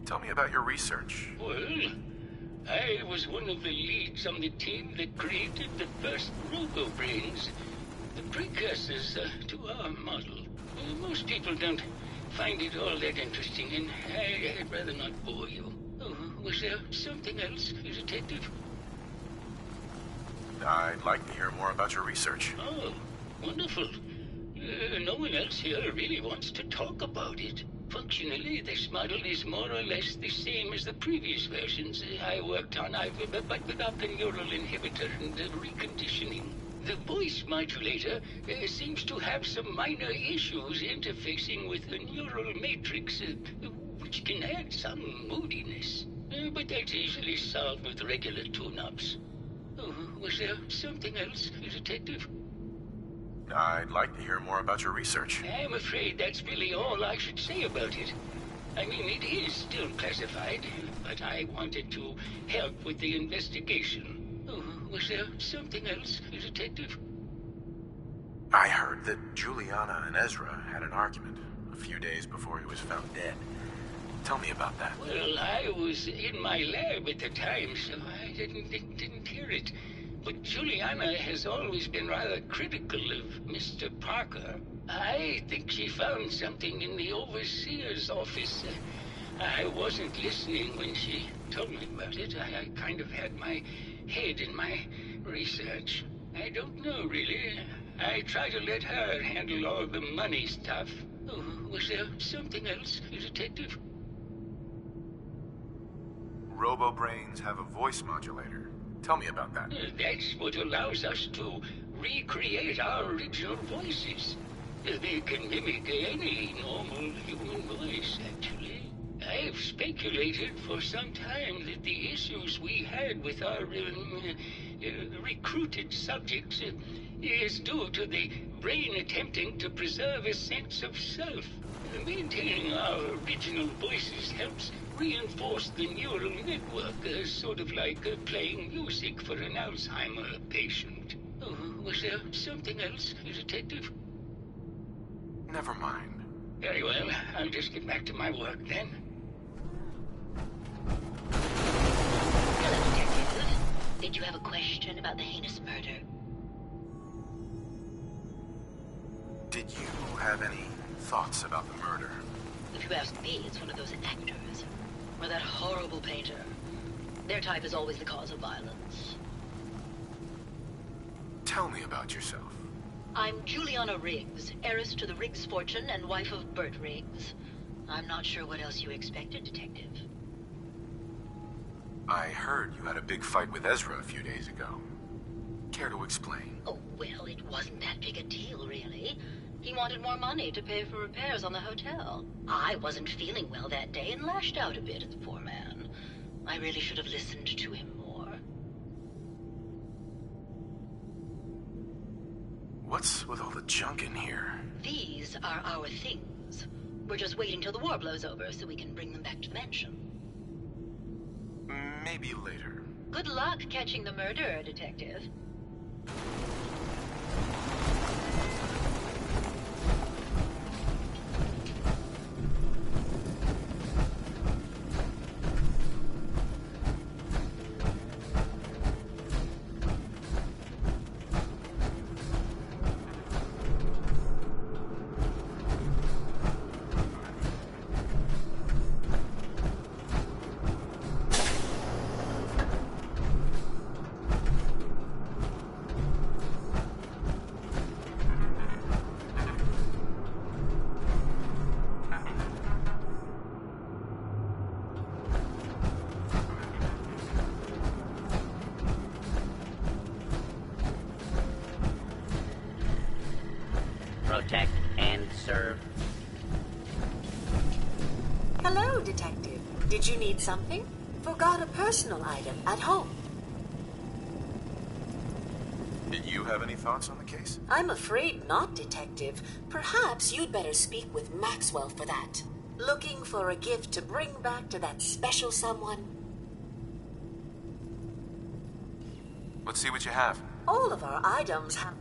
Tell me about your research. Well, I was one of the leads on the team that created the first robo-brains, the precursors to our model. Most people don't find it all that interesting, and I'd rather not bore you. Oh, was there something else, Detective? I'd like to hear more about your research. Oh, wonderful. No one else here really wants to talk about it. Functionally, this model is more or less the same as the previous versions I worked on, but without the neural inhibitor and the reconditioning. The voice modulator seems to have some minor issues interfacing with the neural matrix, which can add some moodiness. But that's easily solved with regular tune-ups. Oh, was there something else, Detective? I'd like to hear more about your research. I'm afraid that's really all I should say about it. I mean, it is still classified, but I wanted to help with the investigation. Oh, was there something else, Detective? I heard that Juliana and Ezra had an argument a few days before he was found dead. Tell me about that. Well, I was in my lab at the time, so I didn't hear it. But Juliana has always been rather critical of Mr. Parker. I think she found something in the overseer's office. I wasn't listening when she told me about it. I kind of had my head in my research. I don't know, really. I try to let her handle all the money stuff. Oh, was there something else, Detective? Robo-brains have a voice modulator. Tell me about that. That's what allows us to recreate our original voices. They can mimic any normal human voice, actually. I've speculated for some time that the issues we had with our recruited subjects is due to the brain attempting to preserve a sense of self. Maintaining our original voices helps reinforce the neural network, sort of like playing music for an Alzheimer patient. Oh, was there something else, Detective? Never mind. Very well, I'll just get back to my work then. Hello, Detective. Did you have a question about the heinous murder? Did you have any thoughts about the murder? If you ask me, it's one of those actors. Or that horrible painter. Their type is always the cause of violence. Tell me about yourself. I'm Juliana Riggs, heiress to the Riggs fortune and wife of Bert Riggs. I'm not sure what else you expected, Detective. I heard you had a big fight with Ezra a few days ago. Care to explain? Oh, well, it wasn't that big a deal, really. He wanted more money to pay for repairs on the hotel. I wasn't feeling well that day and lashed out a bit at the poor man. I really should have listened to him more. What's with all the junk in here? These are our things. We're just waiting till the war blows over so we can bring them back to the mansion. Maybe later. Good luck catching the murderer, Detective. Protect and serve. Hello, Detective. Did you need something? Forgot a personal item at home. Did you have any thoughts on the case? I'm afraid not, Detective. Perhaps you'd better speak with Maxwell for that. Looking for a gift to bring back to that special someone? Let's see what you have. All of our items have...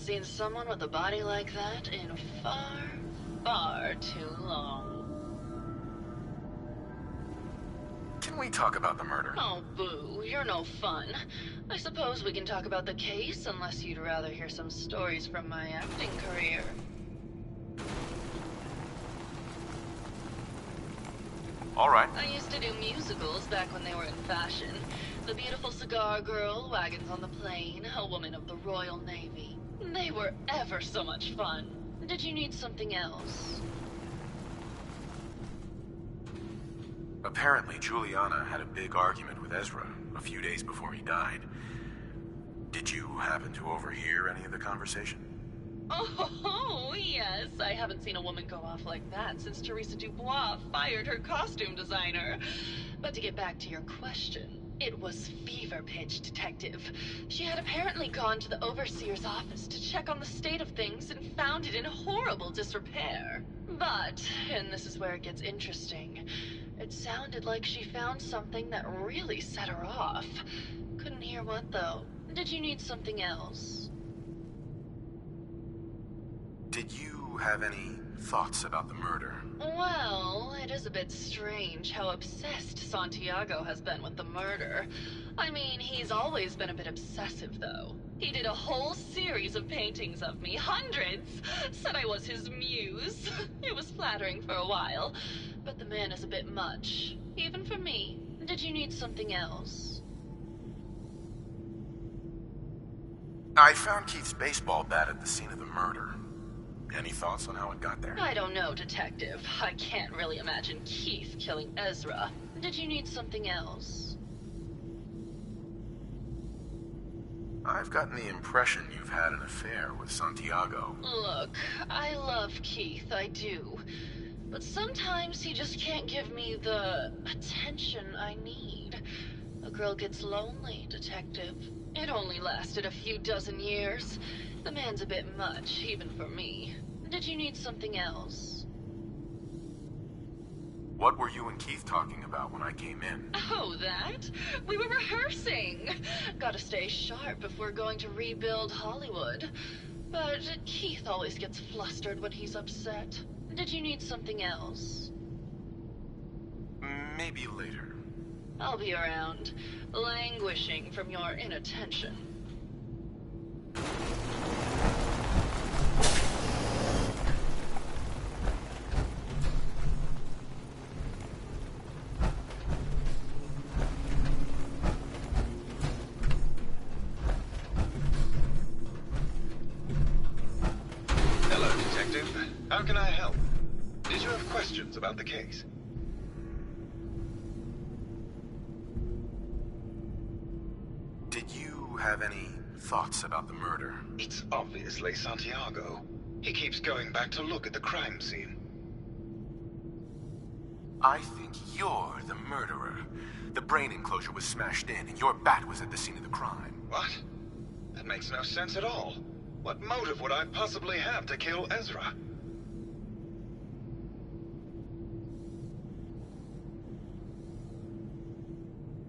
seen someone with a body like that in far, far too long. Can we talk about the murder? Oh, boo, you're no fun. I suppose we can talk about the case, unless you'd rather hear some stories from my acting career. All right. I used to do musicals back when they were in fashion. The Beautiful Cigar Girl, Wagons on the Plain, A Woman of the Royal Navy. They were ever so much fun. Did you need something else? Apparently, Juliana had a big argument with Ezra a few days before he died. Did you happen to overhear any of the conversation? Oh, yes. I haven't seen a woman go off like that since Teresa Dubois fired her costume designer. But to get back to your question, it was fever pitch, Detective. She had apparently gone to the Overseer's office to check on the state of things and found it in horrible disrepair. But, and this is where it gets interesting, it sounded like she found something that really set her off. Couldn't hear what, though. Did you need something else? Did you have any thoughts about the murder? Well, it is a bit strange how obsessed Santiago has been with the murder. I mean, he's always been a bit obsessive, though. He did a whole series of paintings of me, hundreds, said I was his muse. It was flattering for a while, but the man is a bit much, even for me. Did you need something else? I found Keith's baseball bat at the scene of the murder. Any thoughts on how it got there? I don't know, Detective. I can't really imagine Keith killing Ezra. Did you need something else? I've gotten the impression you've had an affair with Santiago. Look, I love Keith, I do. But sometimes he just can't give me the attention I need. A girl gets lonely, Detective. It only lasted a few dozen years. The man's a bit much, even for me. Did you need something else? What were you and Keith talking about when I came in? Oh, that? We were rehearsing. Gotta stay sharp if we're going to rebuild Hollywood. But Keith always gets flustered when he's upset. Did you need something else? Maybe later. I'll be around, languishing from your inattention. Hello, Detective. How can I help? Did you have questions about the case? Did you have any thoughts about the murder? It's obviously Santiago. He keeps going back to look at the crime scene. I think you're the murderer. The brain enclosure was smashed in, and your bat was at the scene of the crime. What? That makes no sense at all. What motive would I possibly have to kill Ezra?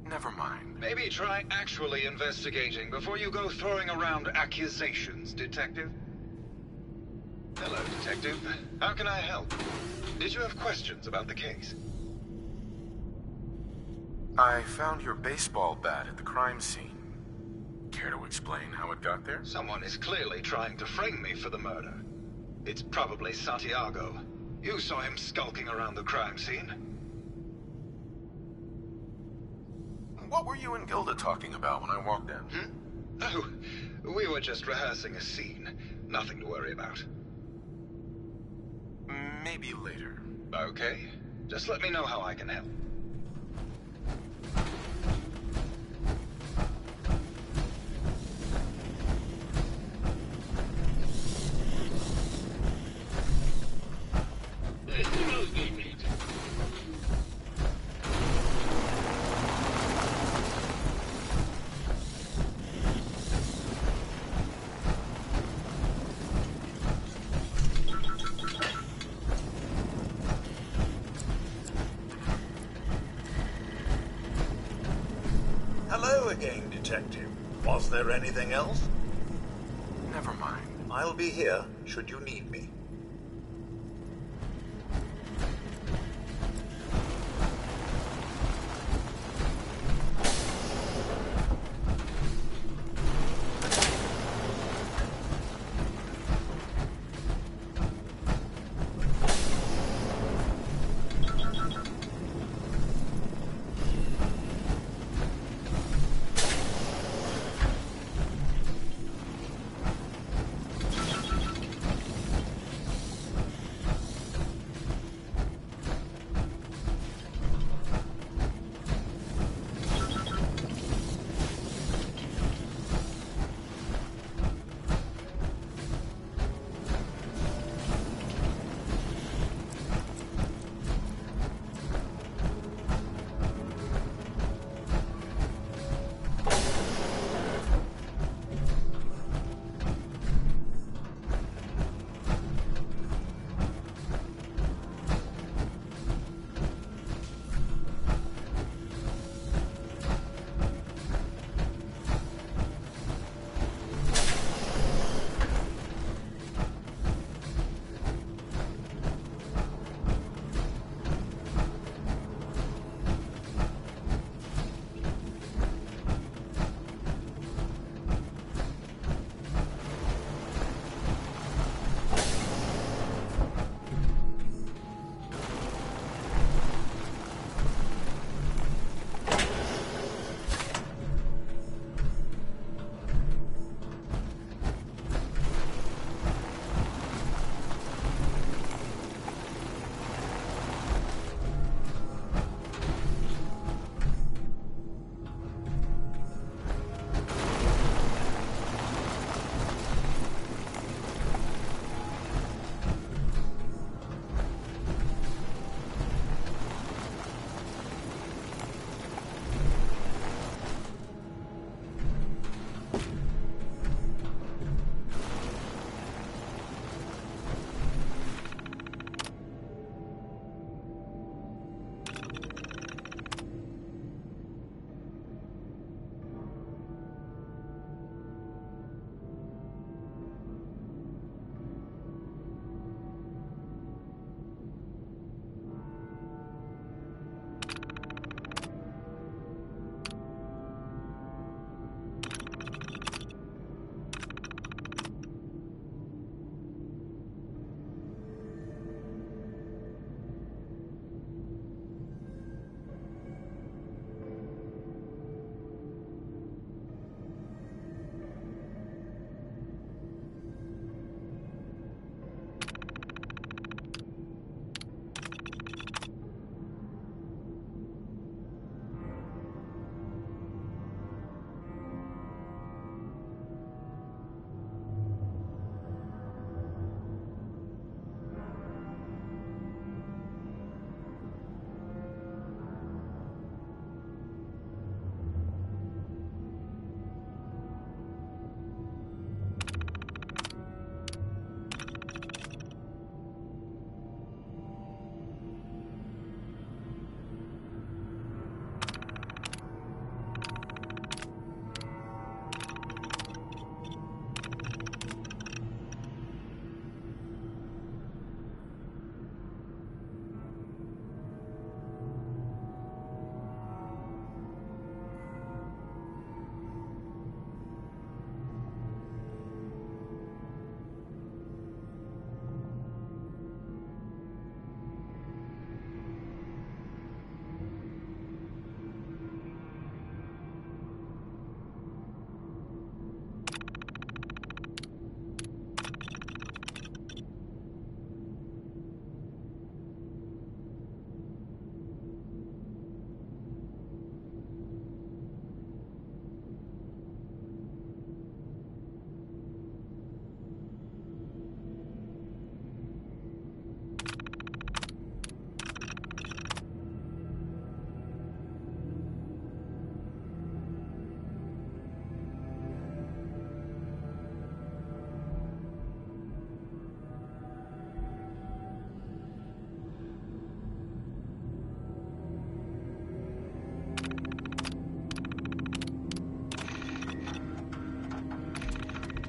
Never mind. Maybe try actually investigating before you go throwing around accusations, Detective. Hello, Detective. How can I help? Did you have questions about the case? I found your baseball bat at the crime scene. Care to explain how it got there? Someone is clearly trying to frame me for the murder. It's probably Santiago. You saw him skulking around the crime scene. What were you and Gilda talking about when I walked in? Oh, we were just rehearsing a scene. Nothing to worry about. Maybe later. Okay. Just let me know how I can help. Hello again, Detective. Was there anything else? Never mind. I'll be here should you need me.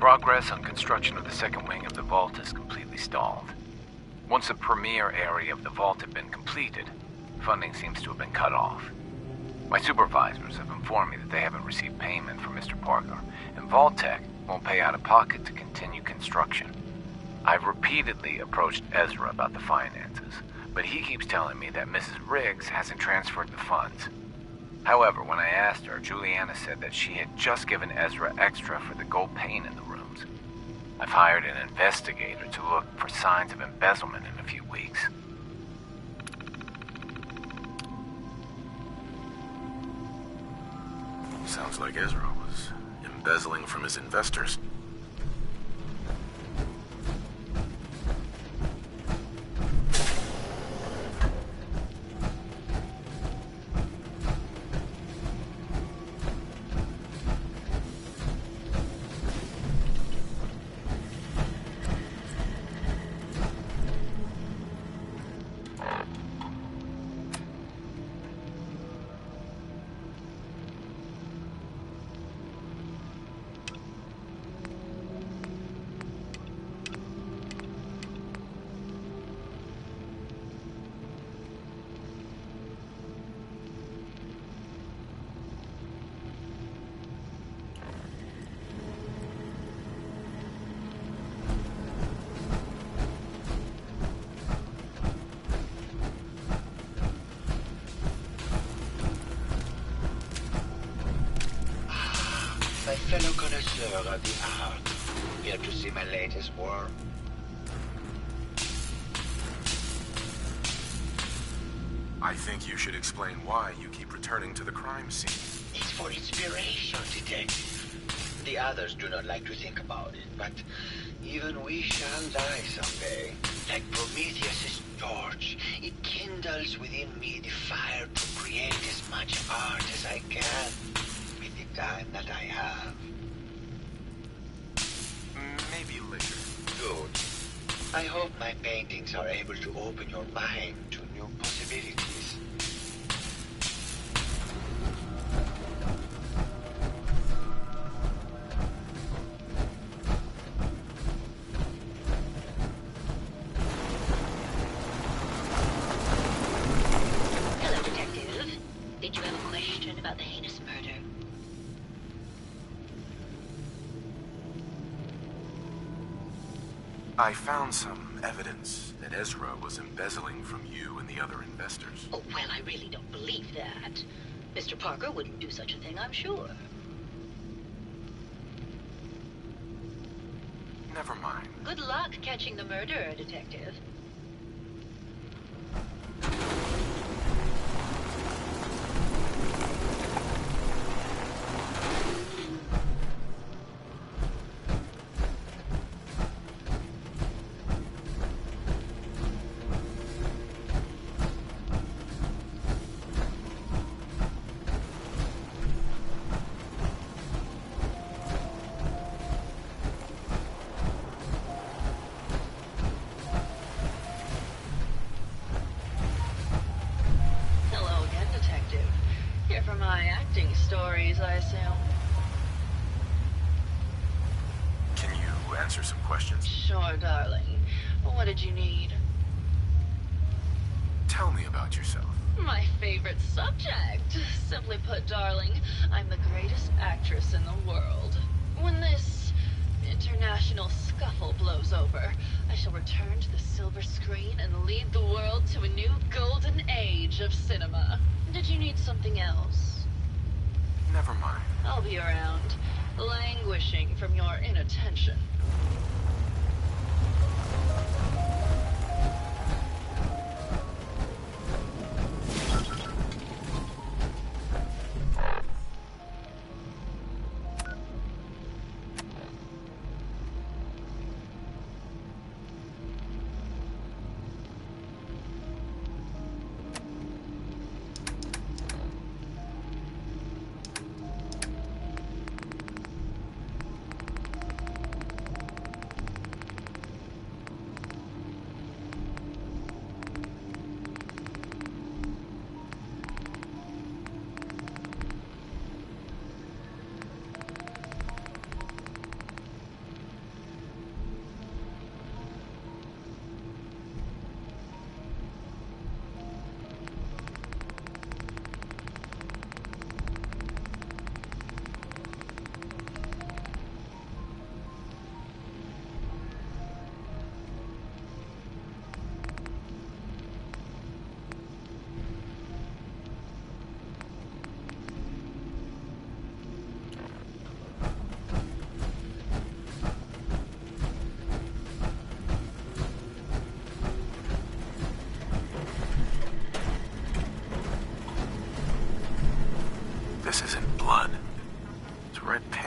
Progress on construction of the second wing of the vault is completely stalled. Once the premier area of the vault had been completed, funding seems to have been cut off. My supervisors have informed me that they haven't received payment from Mr. Parker, and Vault-Tec won't pay out of pocket to continue construction. I've repeatedly approached Ezra about the finances, but he keeps telling me that Mrs. Riggs hasn't transferred the funds. However, when I asked her, Juliana said that she had just given Ezra extra for the gold paint in the rooms. I've hired an investigator to look for signs of embezzlement in a few weeks. Sounds like Ezra was embezzling from his investors. My fellow connoisseur of the art, here to see my latest work. I think you should explain why you keep returning to the crime scene. It's for inspiration, detective. The others do not like to think about it, but even we shall die someday. Like Prometheus' torch, it kindles within me the fire to create as much art as I can with the time that I have. Maybe later. Good. I hope my paintings are able to open your mind to new possibilities. Hello, Detective. Did you have a question about the heinous murder? I found some evidence that Ezra was embezzling from you and the other investors. Oh, well, I really don't believe that. Mr. Parker wouldn't do such a thing, I'm sure. Never mind. Good luck catching the murderer, Detective. Hello again, Detective. Here for my acting stories, I assume. Can you answer some questions? Sure, darling. What did you need? Tell me about yourself. My favorite subject. Simply put, darling, I'm the greatest actress in the world. When this international scuffle blows over, I shall return to the silver screen and lead the world to a new golden age of cinema. Did you need something else? Never mind. I'll be around, languishing from your inattention.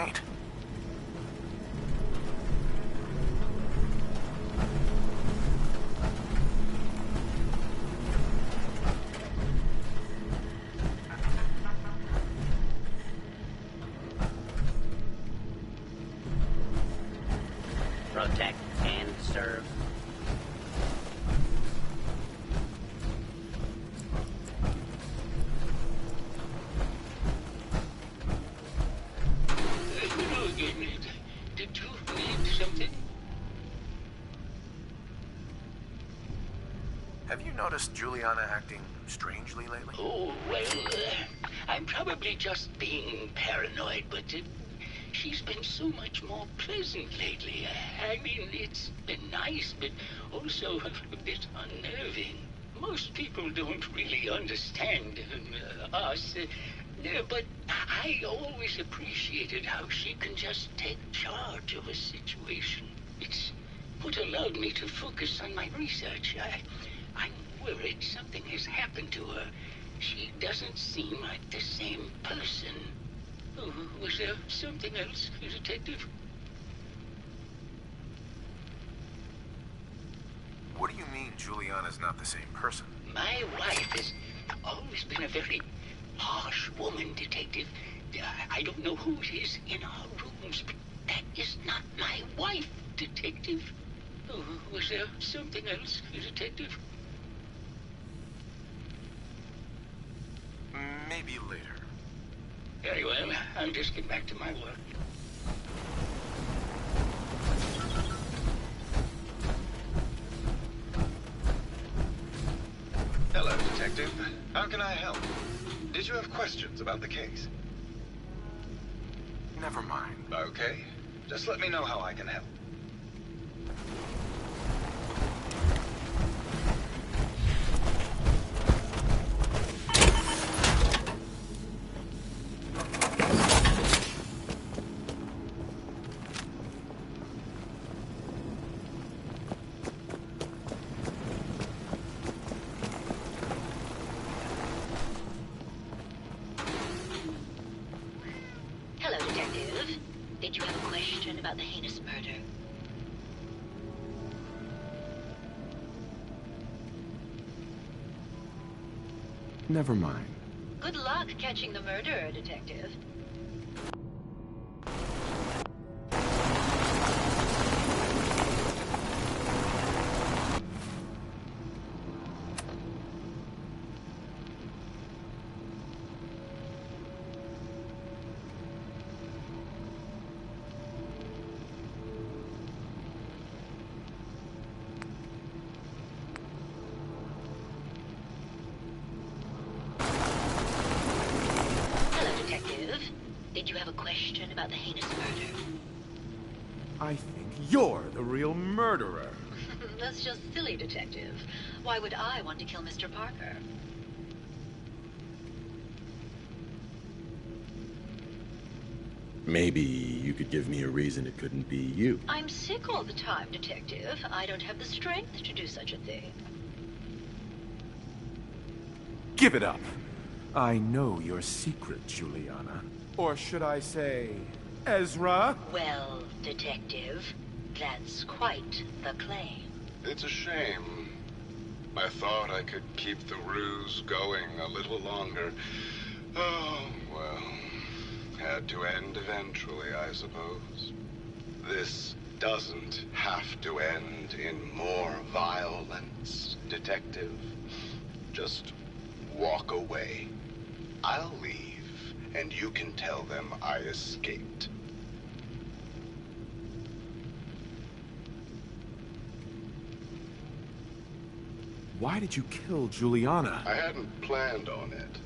paint. Protect and serve. Hello again. Did you need something? Have you noticed Juliana acting strangely lately? Oh, well, I'm probably just being paranoid, but she's been so much more pleasant lately. I mean, it's been nice, but also a bit unnerving. Most people don't really understand us, but I always appreciated how she can just take charge of a situation. It's what allowed me to focus on my research. I'm worried something has happened to her. She doesn't seem like the same person. Oh, was there something else, Detective? What do you mean Juliana's not the same person? My wife has always been a very harsh woman, Detective. I don't know who it is in our rooms, but that is not my wife, Detective. Oh, was there something else, Detective? Maybe later. Very well. I'll just get back to my work. Hello, Detective. How can I help? Did you have questions about the case? Never mind. Okay. Just let me know how I can help. Hello, Detective. Did you have a question about the heinous murder? Never mind. Good luck catching the murderer, Detective. Did you have a question about the heinous murder? I think you're the real murderer. That's just silly, Detective. Why would I want to kill Mr. Parker? Maybe you could give me a reason it couldn't be you. I'm sick all the time, Detective. I don't have the strength to do such a thing. Give it up. I know your secret, Juliana. Or should I say, Ezra? Well, Detective, that's quite the claim. It's a shame. I thought I could keep the ruse going a little longer. Oh, well. Had to end eventually, I suppose. This doesn't have to end in more violence, Detective. Just walk away. I'll leave, and you can tell them I escaped. Why did you kill Juliana? I hadn't planned on it,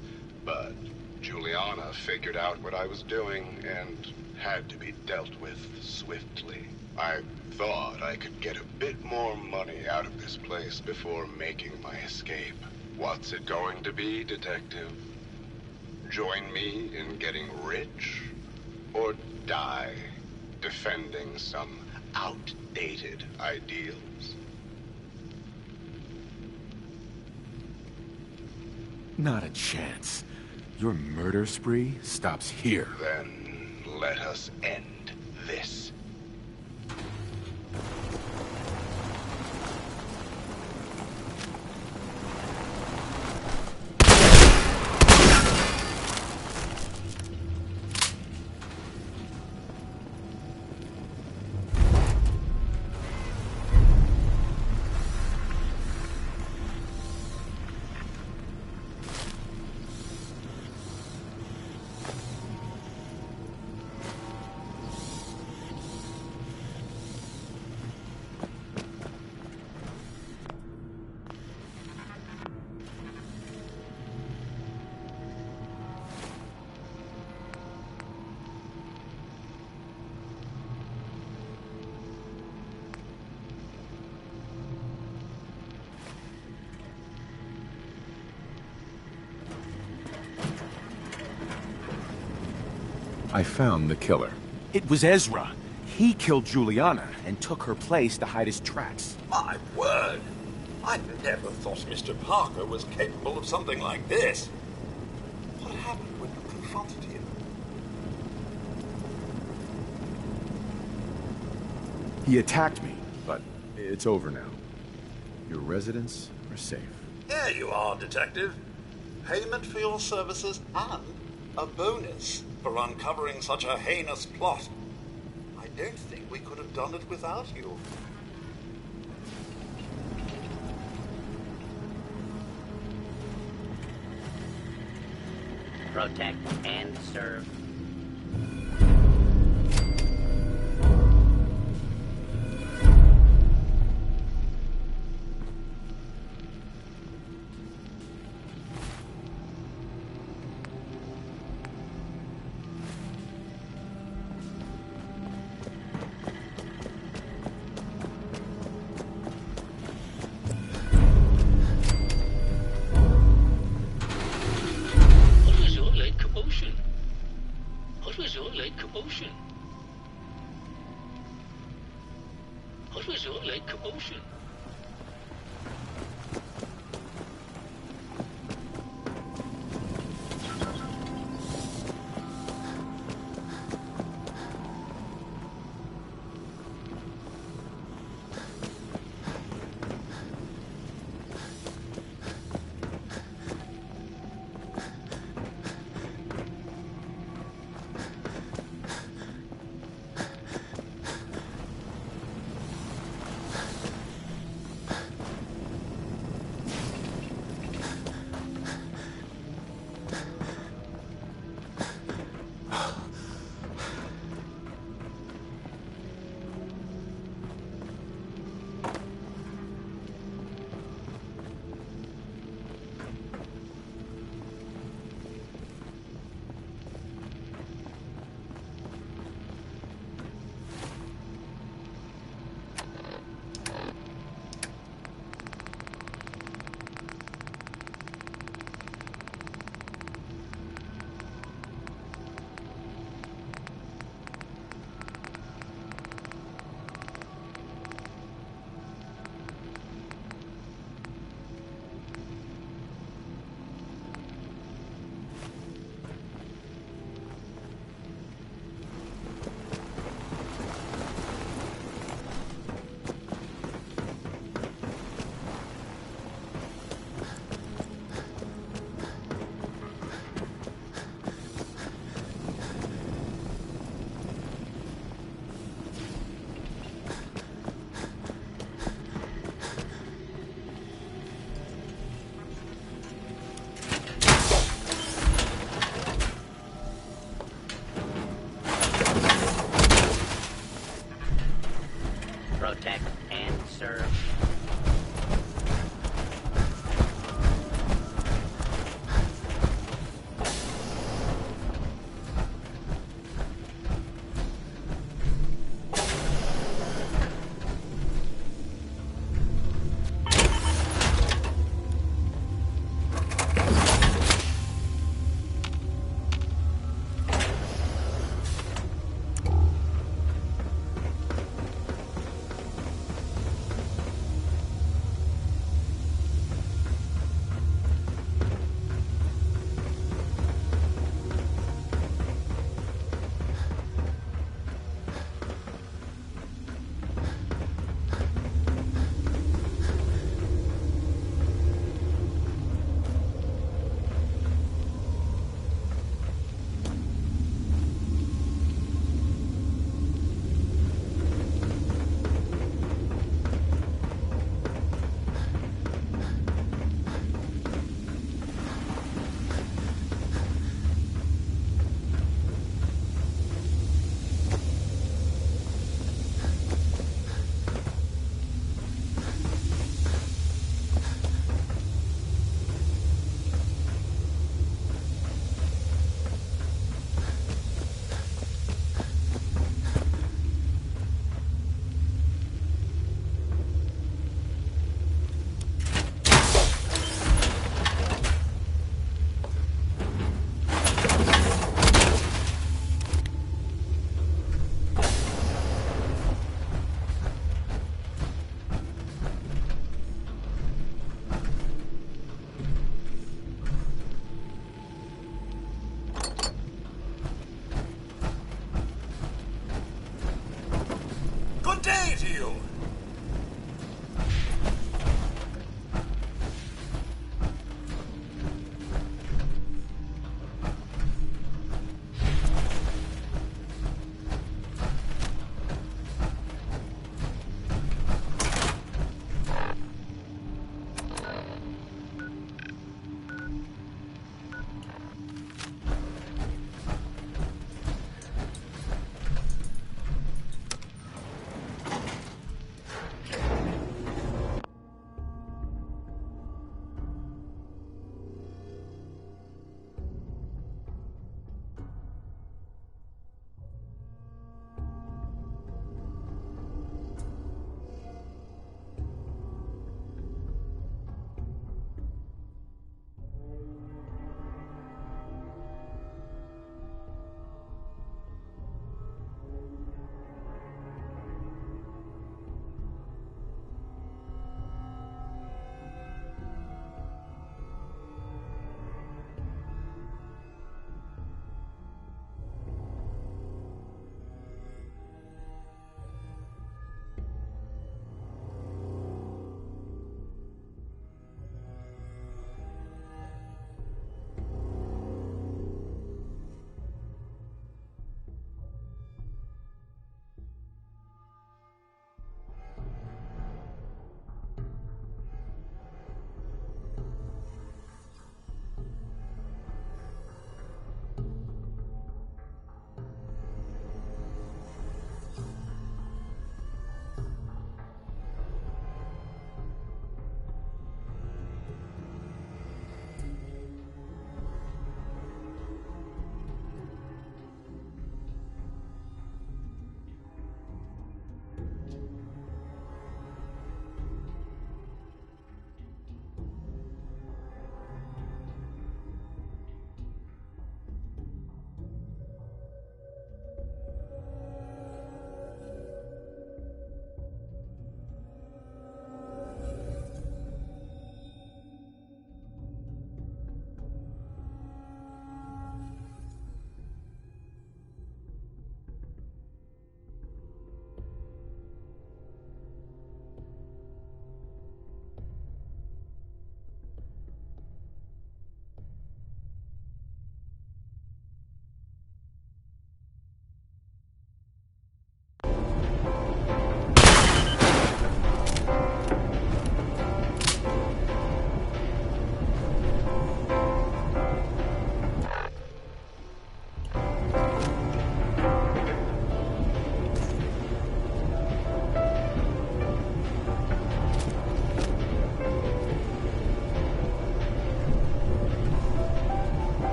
but Juliana figured out what I was doing and had to be dealt with swiftly. I thought I could get a bit more money out of this place before making my escape. What's it going to be, Detective? Join me in getting rich? Or die defending some outdated ideals? Not a chance. Your murder spree stops here. Then let us end this. I found the killer. It was Ezra. He killed Juliana and took her place to hide his tracks. My word! I never thought Mr. Parker was capable of something like this. What happened when you confronted him? He attacked me, but it's over now. Your residents are safe. Here you are, Detective. Payment for your services and a bonus for uncovering such a heinous plot. I don't think we could have done it without you. Protect and serve. What was all that commotion? Protect and serve. deal.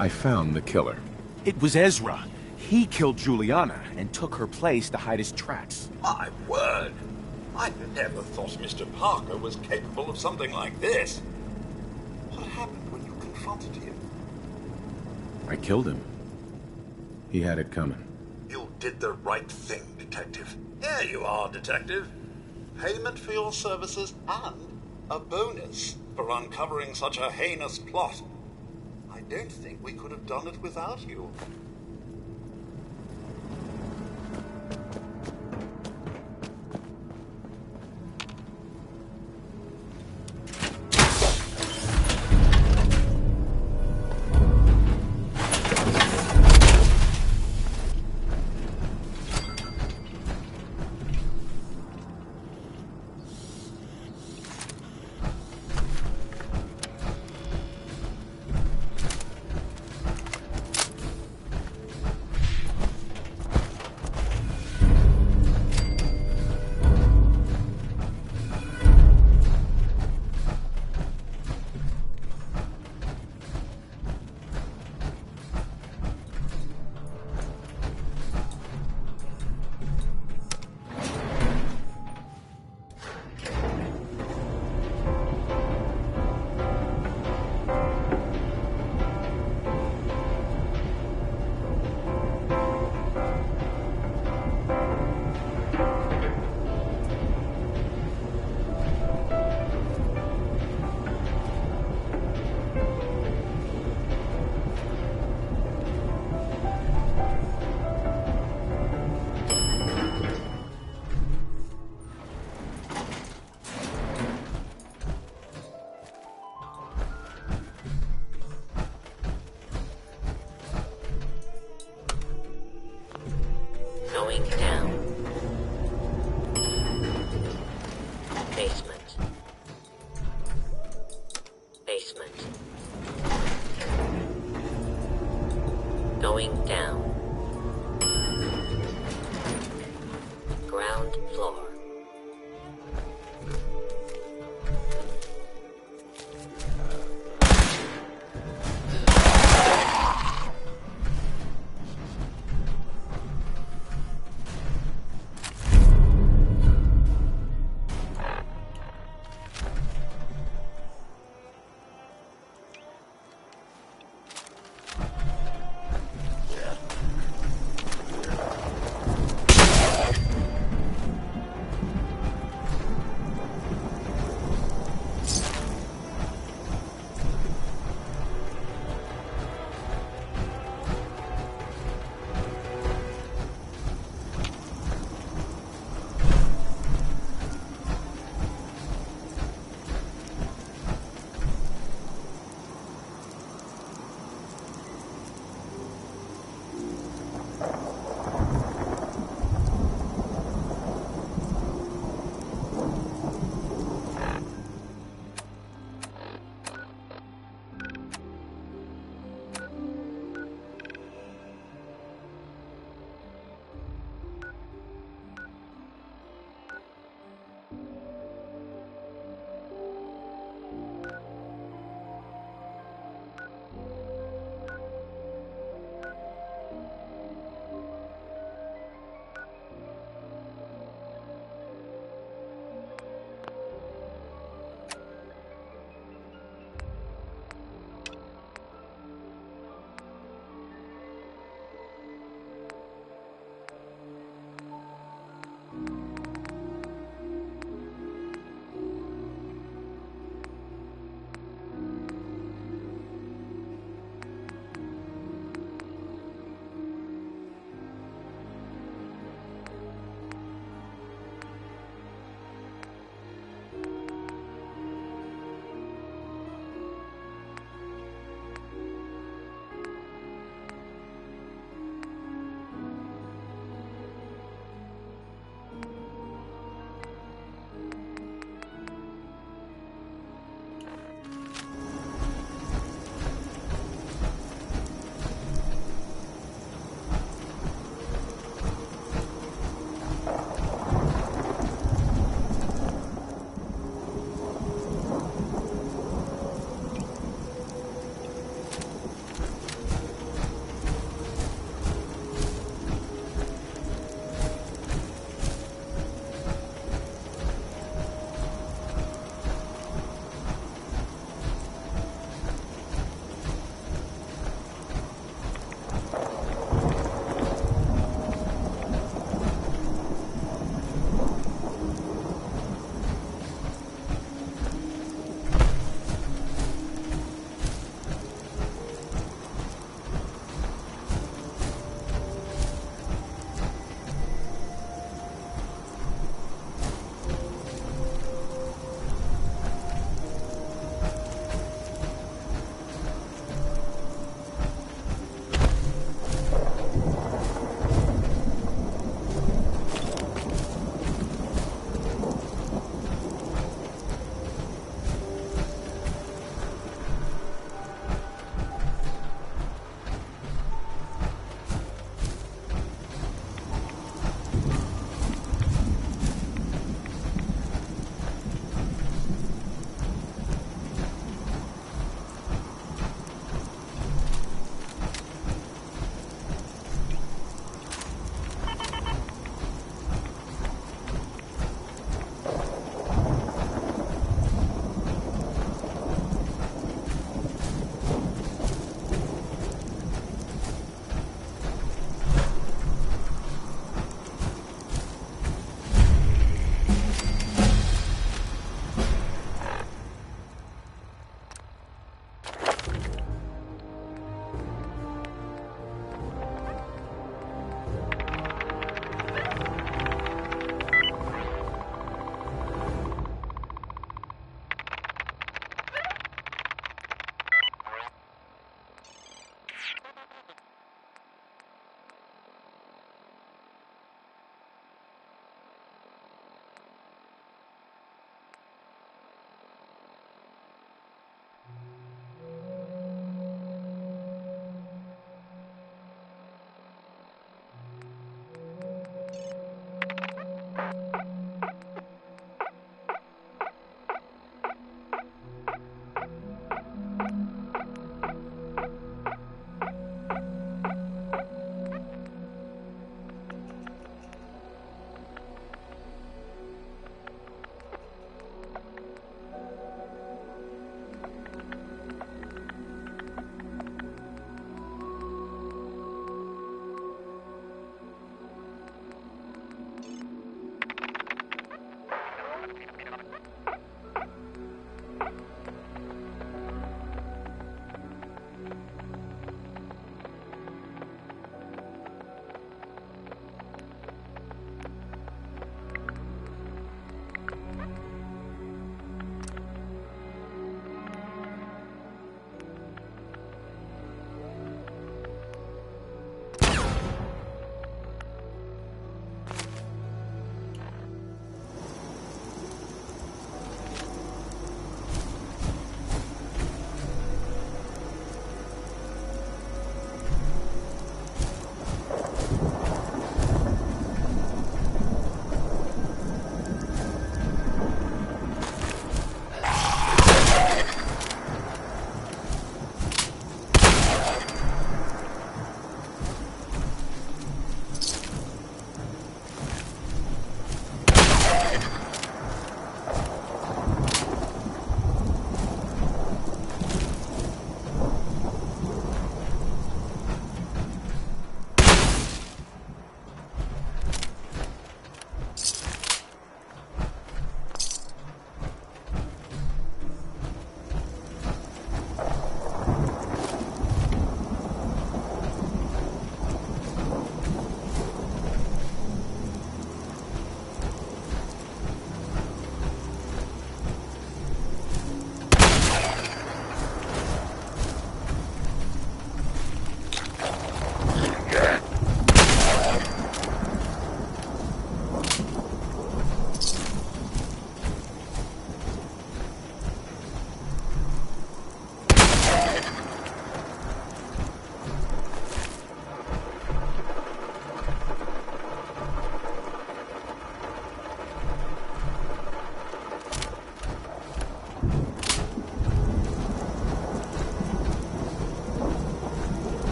I found the killer. It was Ezra. He killed Juliana and took her place to hide his tracks. My word! I never thought Mr. Parker was capable of something like this. What happened when you confronted him? I killed him. He had it coming. You did the right thing, Detective. Here you are, Detective. Payment for your services and a bonus for uncovering such a heinous plot. I don't think we could have done it without you. Going down. Basement. Basement. Going down. Ground floor.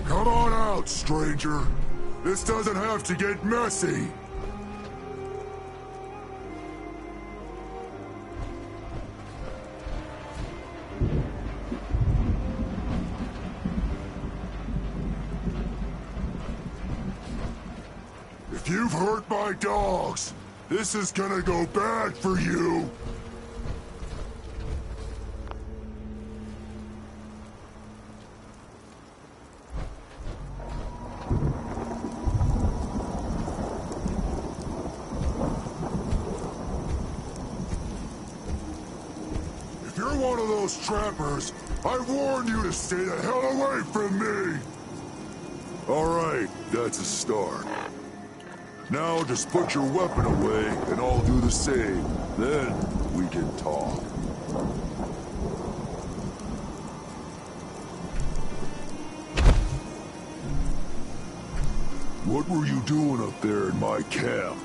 Come on out, stranger. This doesn't have to get messy. If you've hurt my dogs, this is gonna go bad for you. If you're one of those trappers, I warn you to stay the hell away from me! Alright, that's a start. Now just put your weapon away, and I'll do the same. Then we can talk. What were you doing up there in my camp?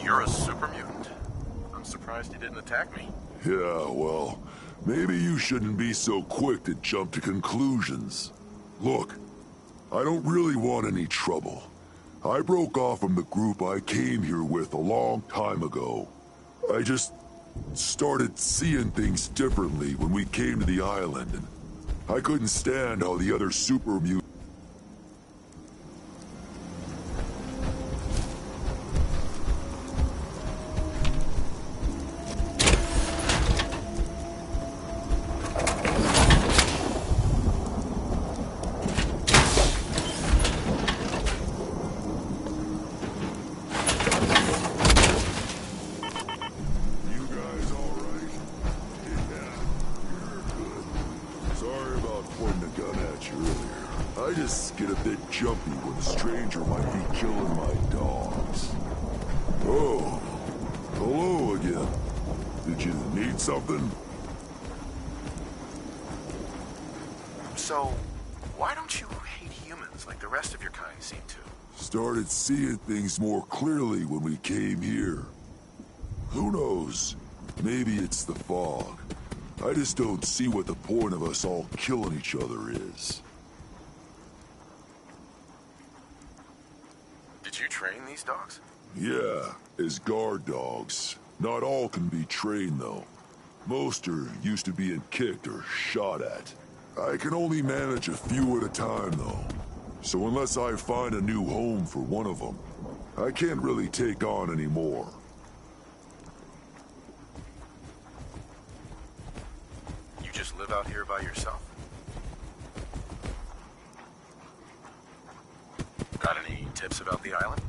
You're a super mutant? I'm surprised you didn't attack me. Yeah, well, maybe you shouldn't be so quick to jump to conclusions. Look, I don't really want any trouble. I broke off from the group I came here with a long time ago. I just started seeing things differently when we came to the island, and I couldn't stand how the other super mutants. I just get a bit jumpy when a stranger might be killing my dogs. Oh, hello again. Did you need something? So, why don't you hate humans like the rest of your kind seem to? Started seeing things more clearly when we came here. Who knows? Maybe it's the fog. I just don't see what the point of us all killing each other is. Did you train these dogs? Yeah, as guard dogs. Not all can be trained, though. Most are used to being kicked or shot at. I can only manage a few at a time, though. So unless I find a new home for one of them, I can't really take on any more. You just live out here by yourself? Got any tips about the island?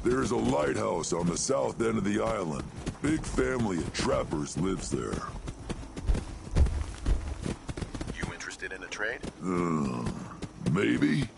There's a lighthouse on the south end of the island. Big family of trappers lives there. You interested in a trade? Maybe?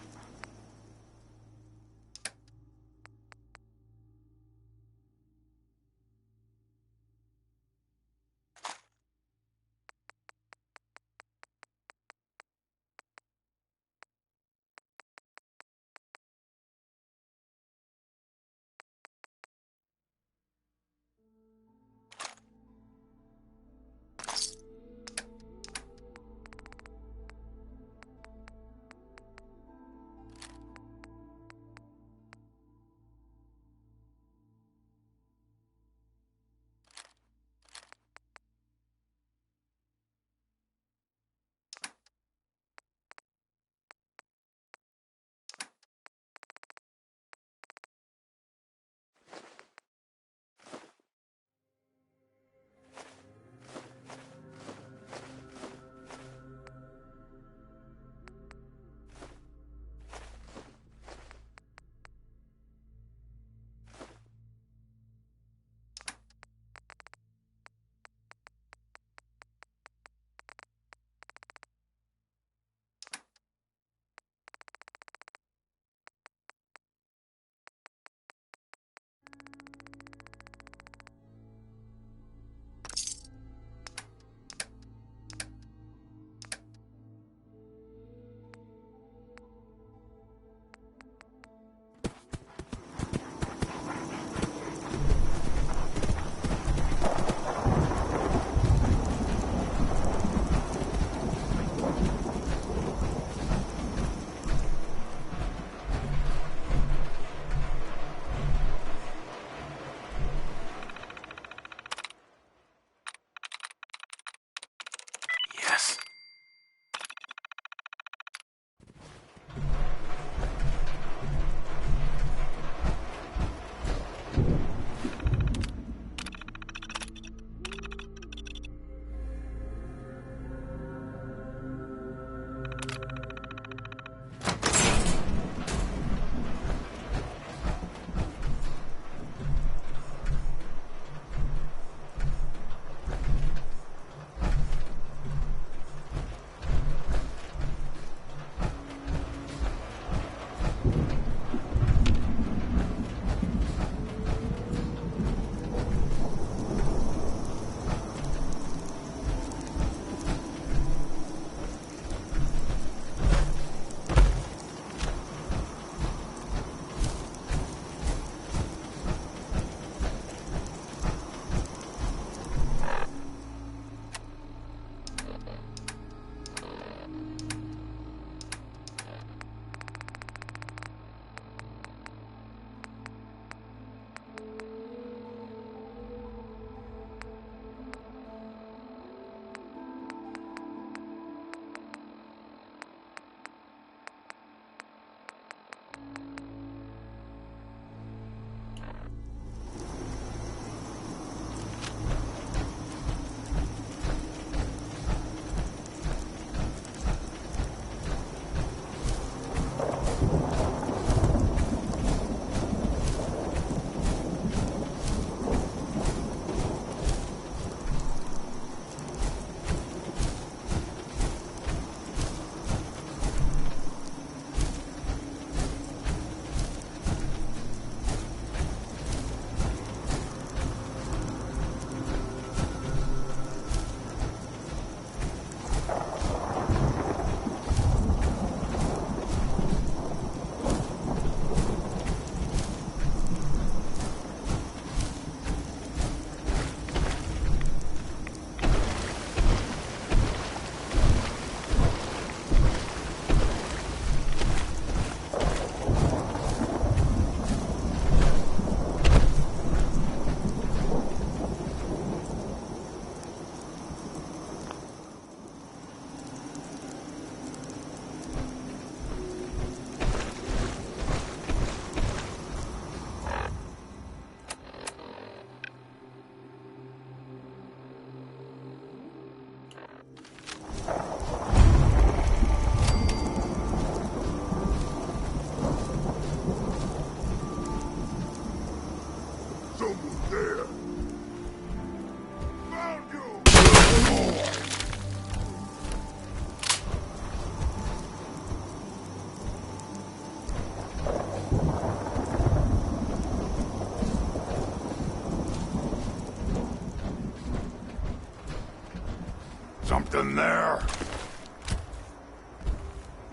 Something there.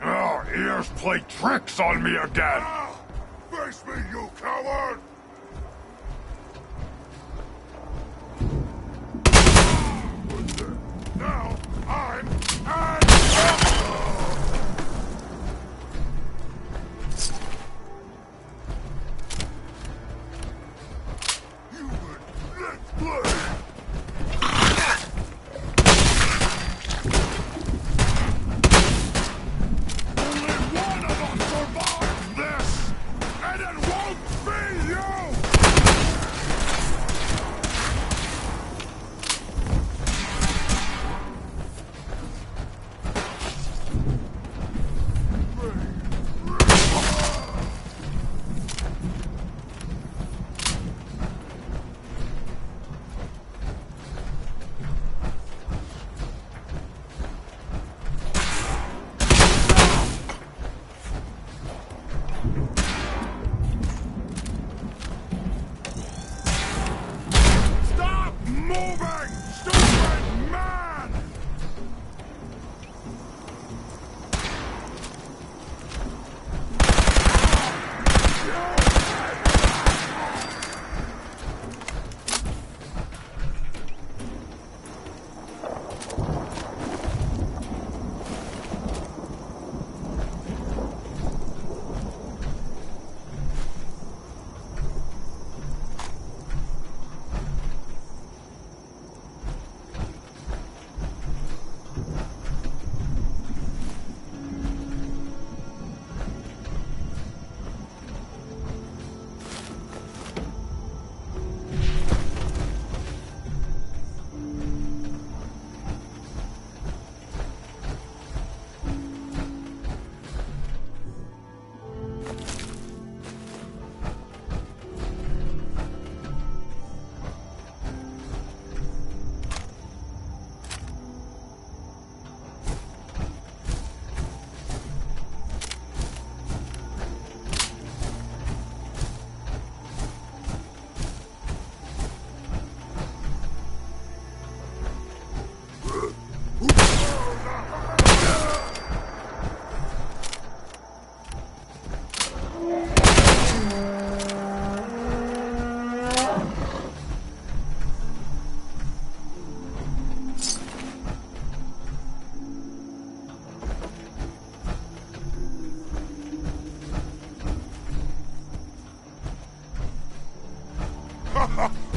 Oh, ears play tricks on me again! Ah, face me, you coward! Now, I'm... Let's play!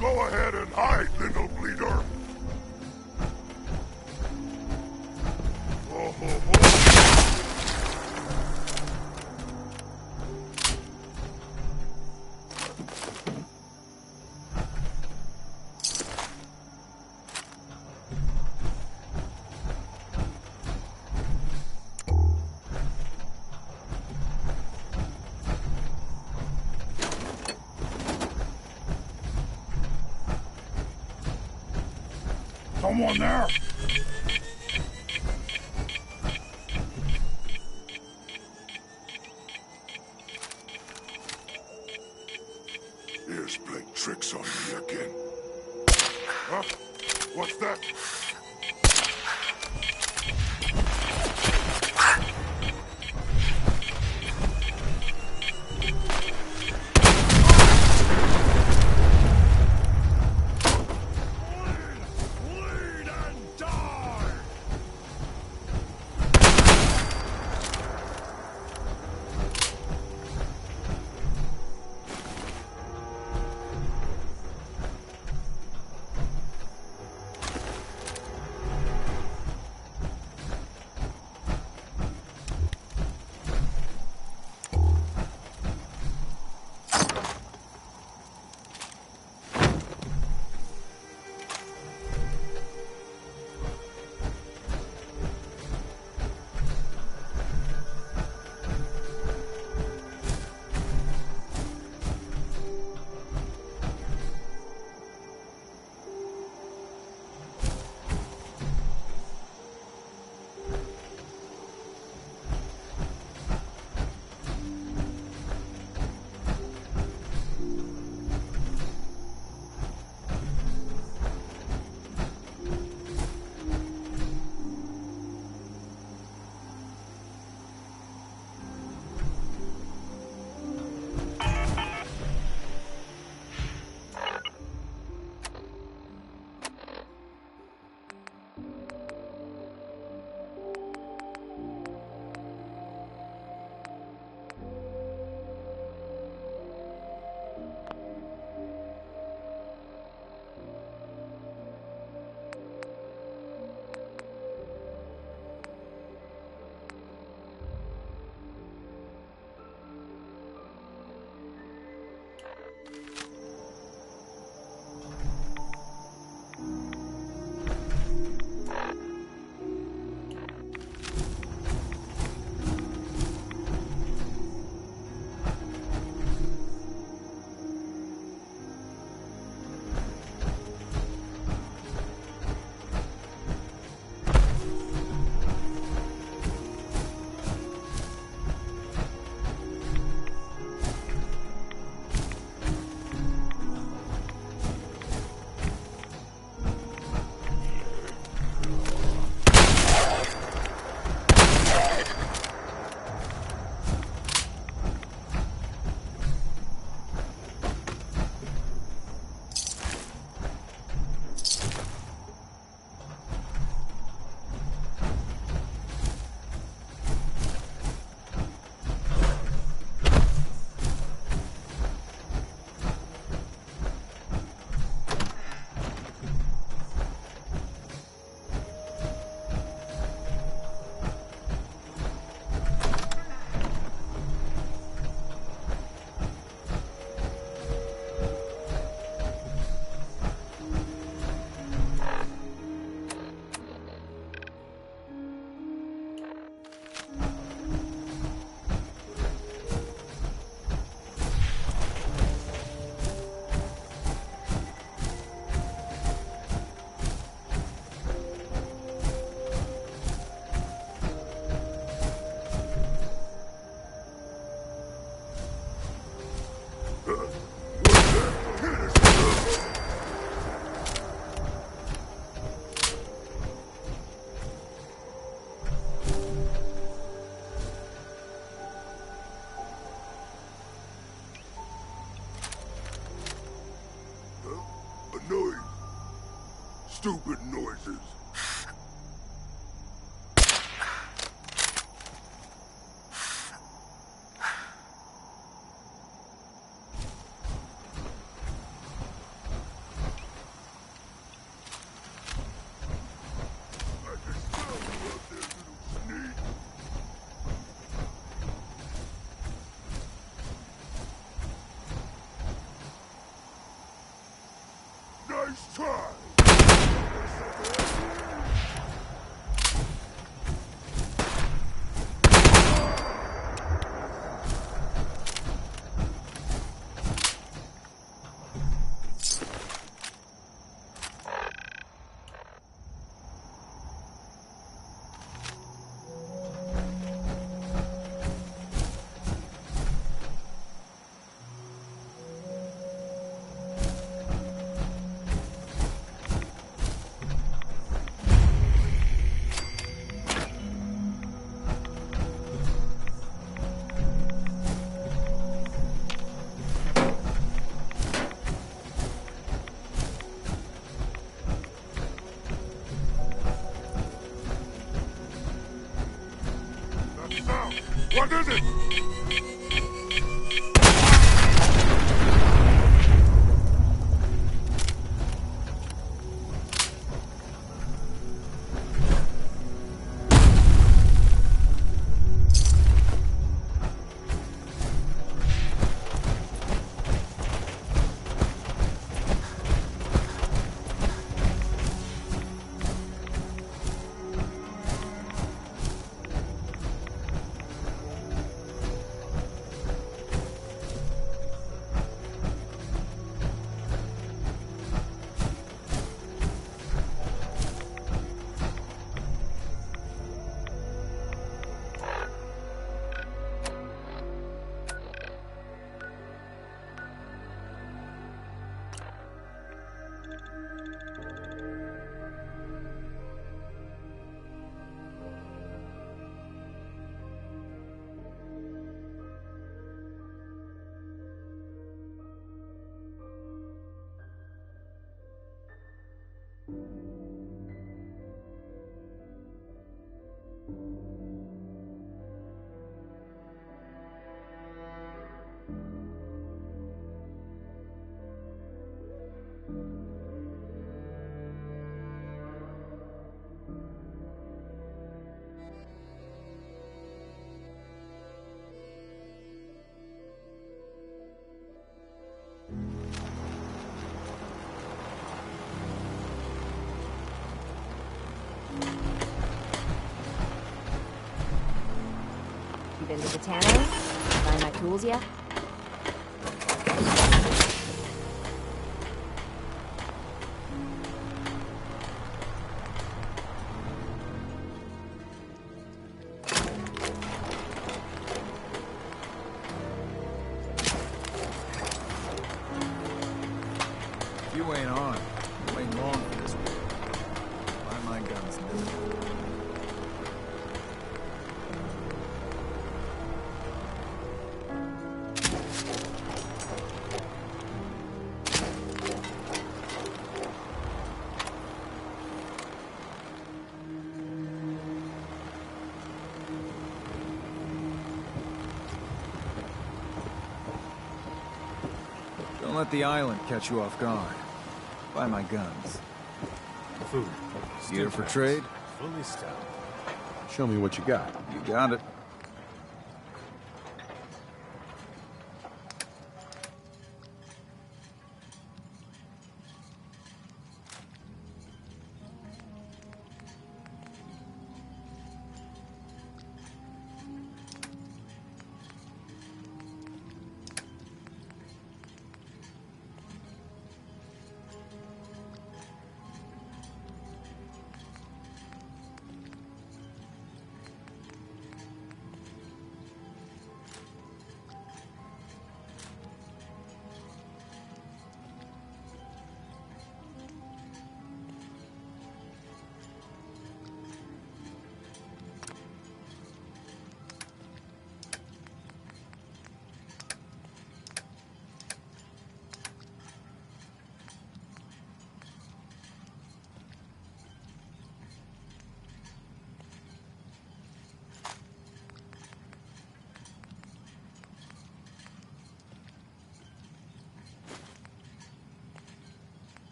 Go ahead and hide, little bleeder. Oh, oh, oh. Someone there! Ears playing tricks on me again. Huh? What's that? stupid noises. Nice try! What is it? Been to the Tanner? Find my tools yet? You ain't on. You ain't long for this one. Buy my guns now. Don't let the island catch you off guard. Buy my guns. Food. Here for trade? Fully stocked. Show me what you got. You got it.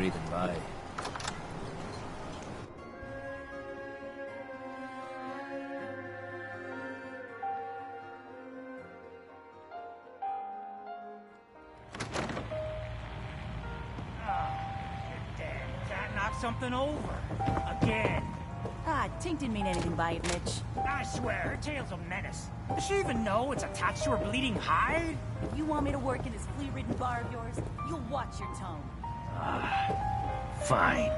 breathing by. Something over. Again. Ah, Tink didn't mean anything by it, Mitch. I swear, her tail's a menace. Does she even know it's attached to her bleeding hide? If you want me to work in this flea-ridden bar of yours, you'll watch your tone. Fine.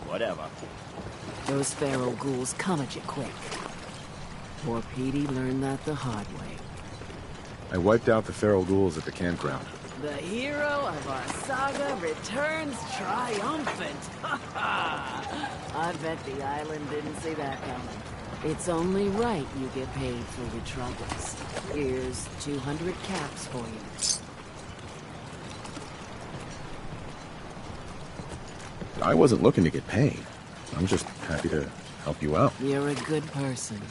Whatever. Those feral ghouls come at you quick. Poor Petey learned that the hard way. I wiped out the feral ghouls at the campground. The hero of our saga returns triumphant. I bet the island didn't see that coming. It's only right you get paid for your troubles. Here's 200 caps for you. I wasn't looking to get paid. I'm just happy to help you out. You're a good person.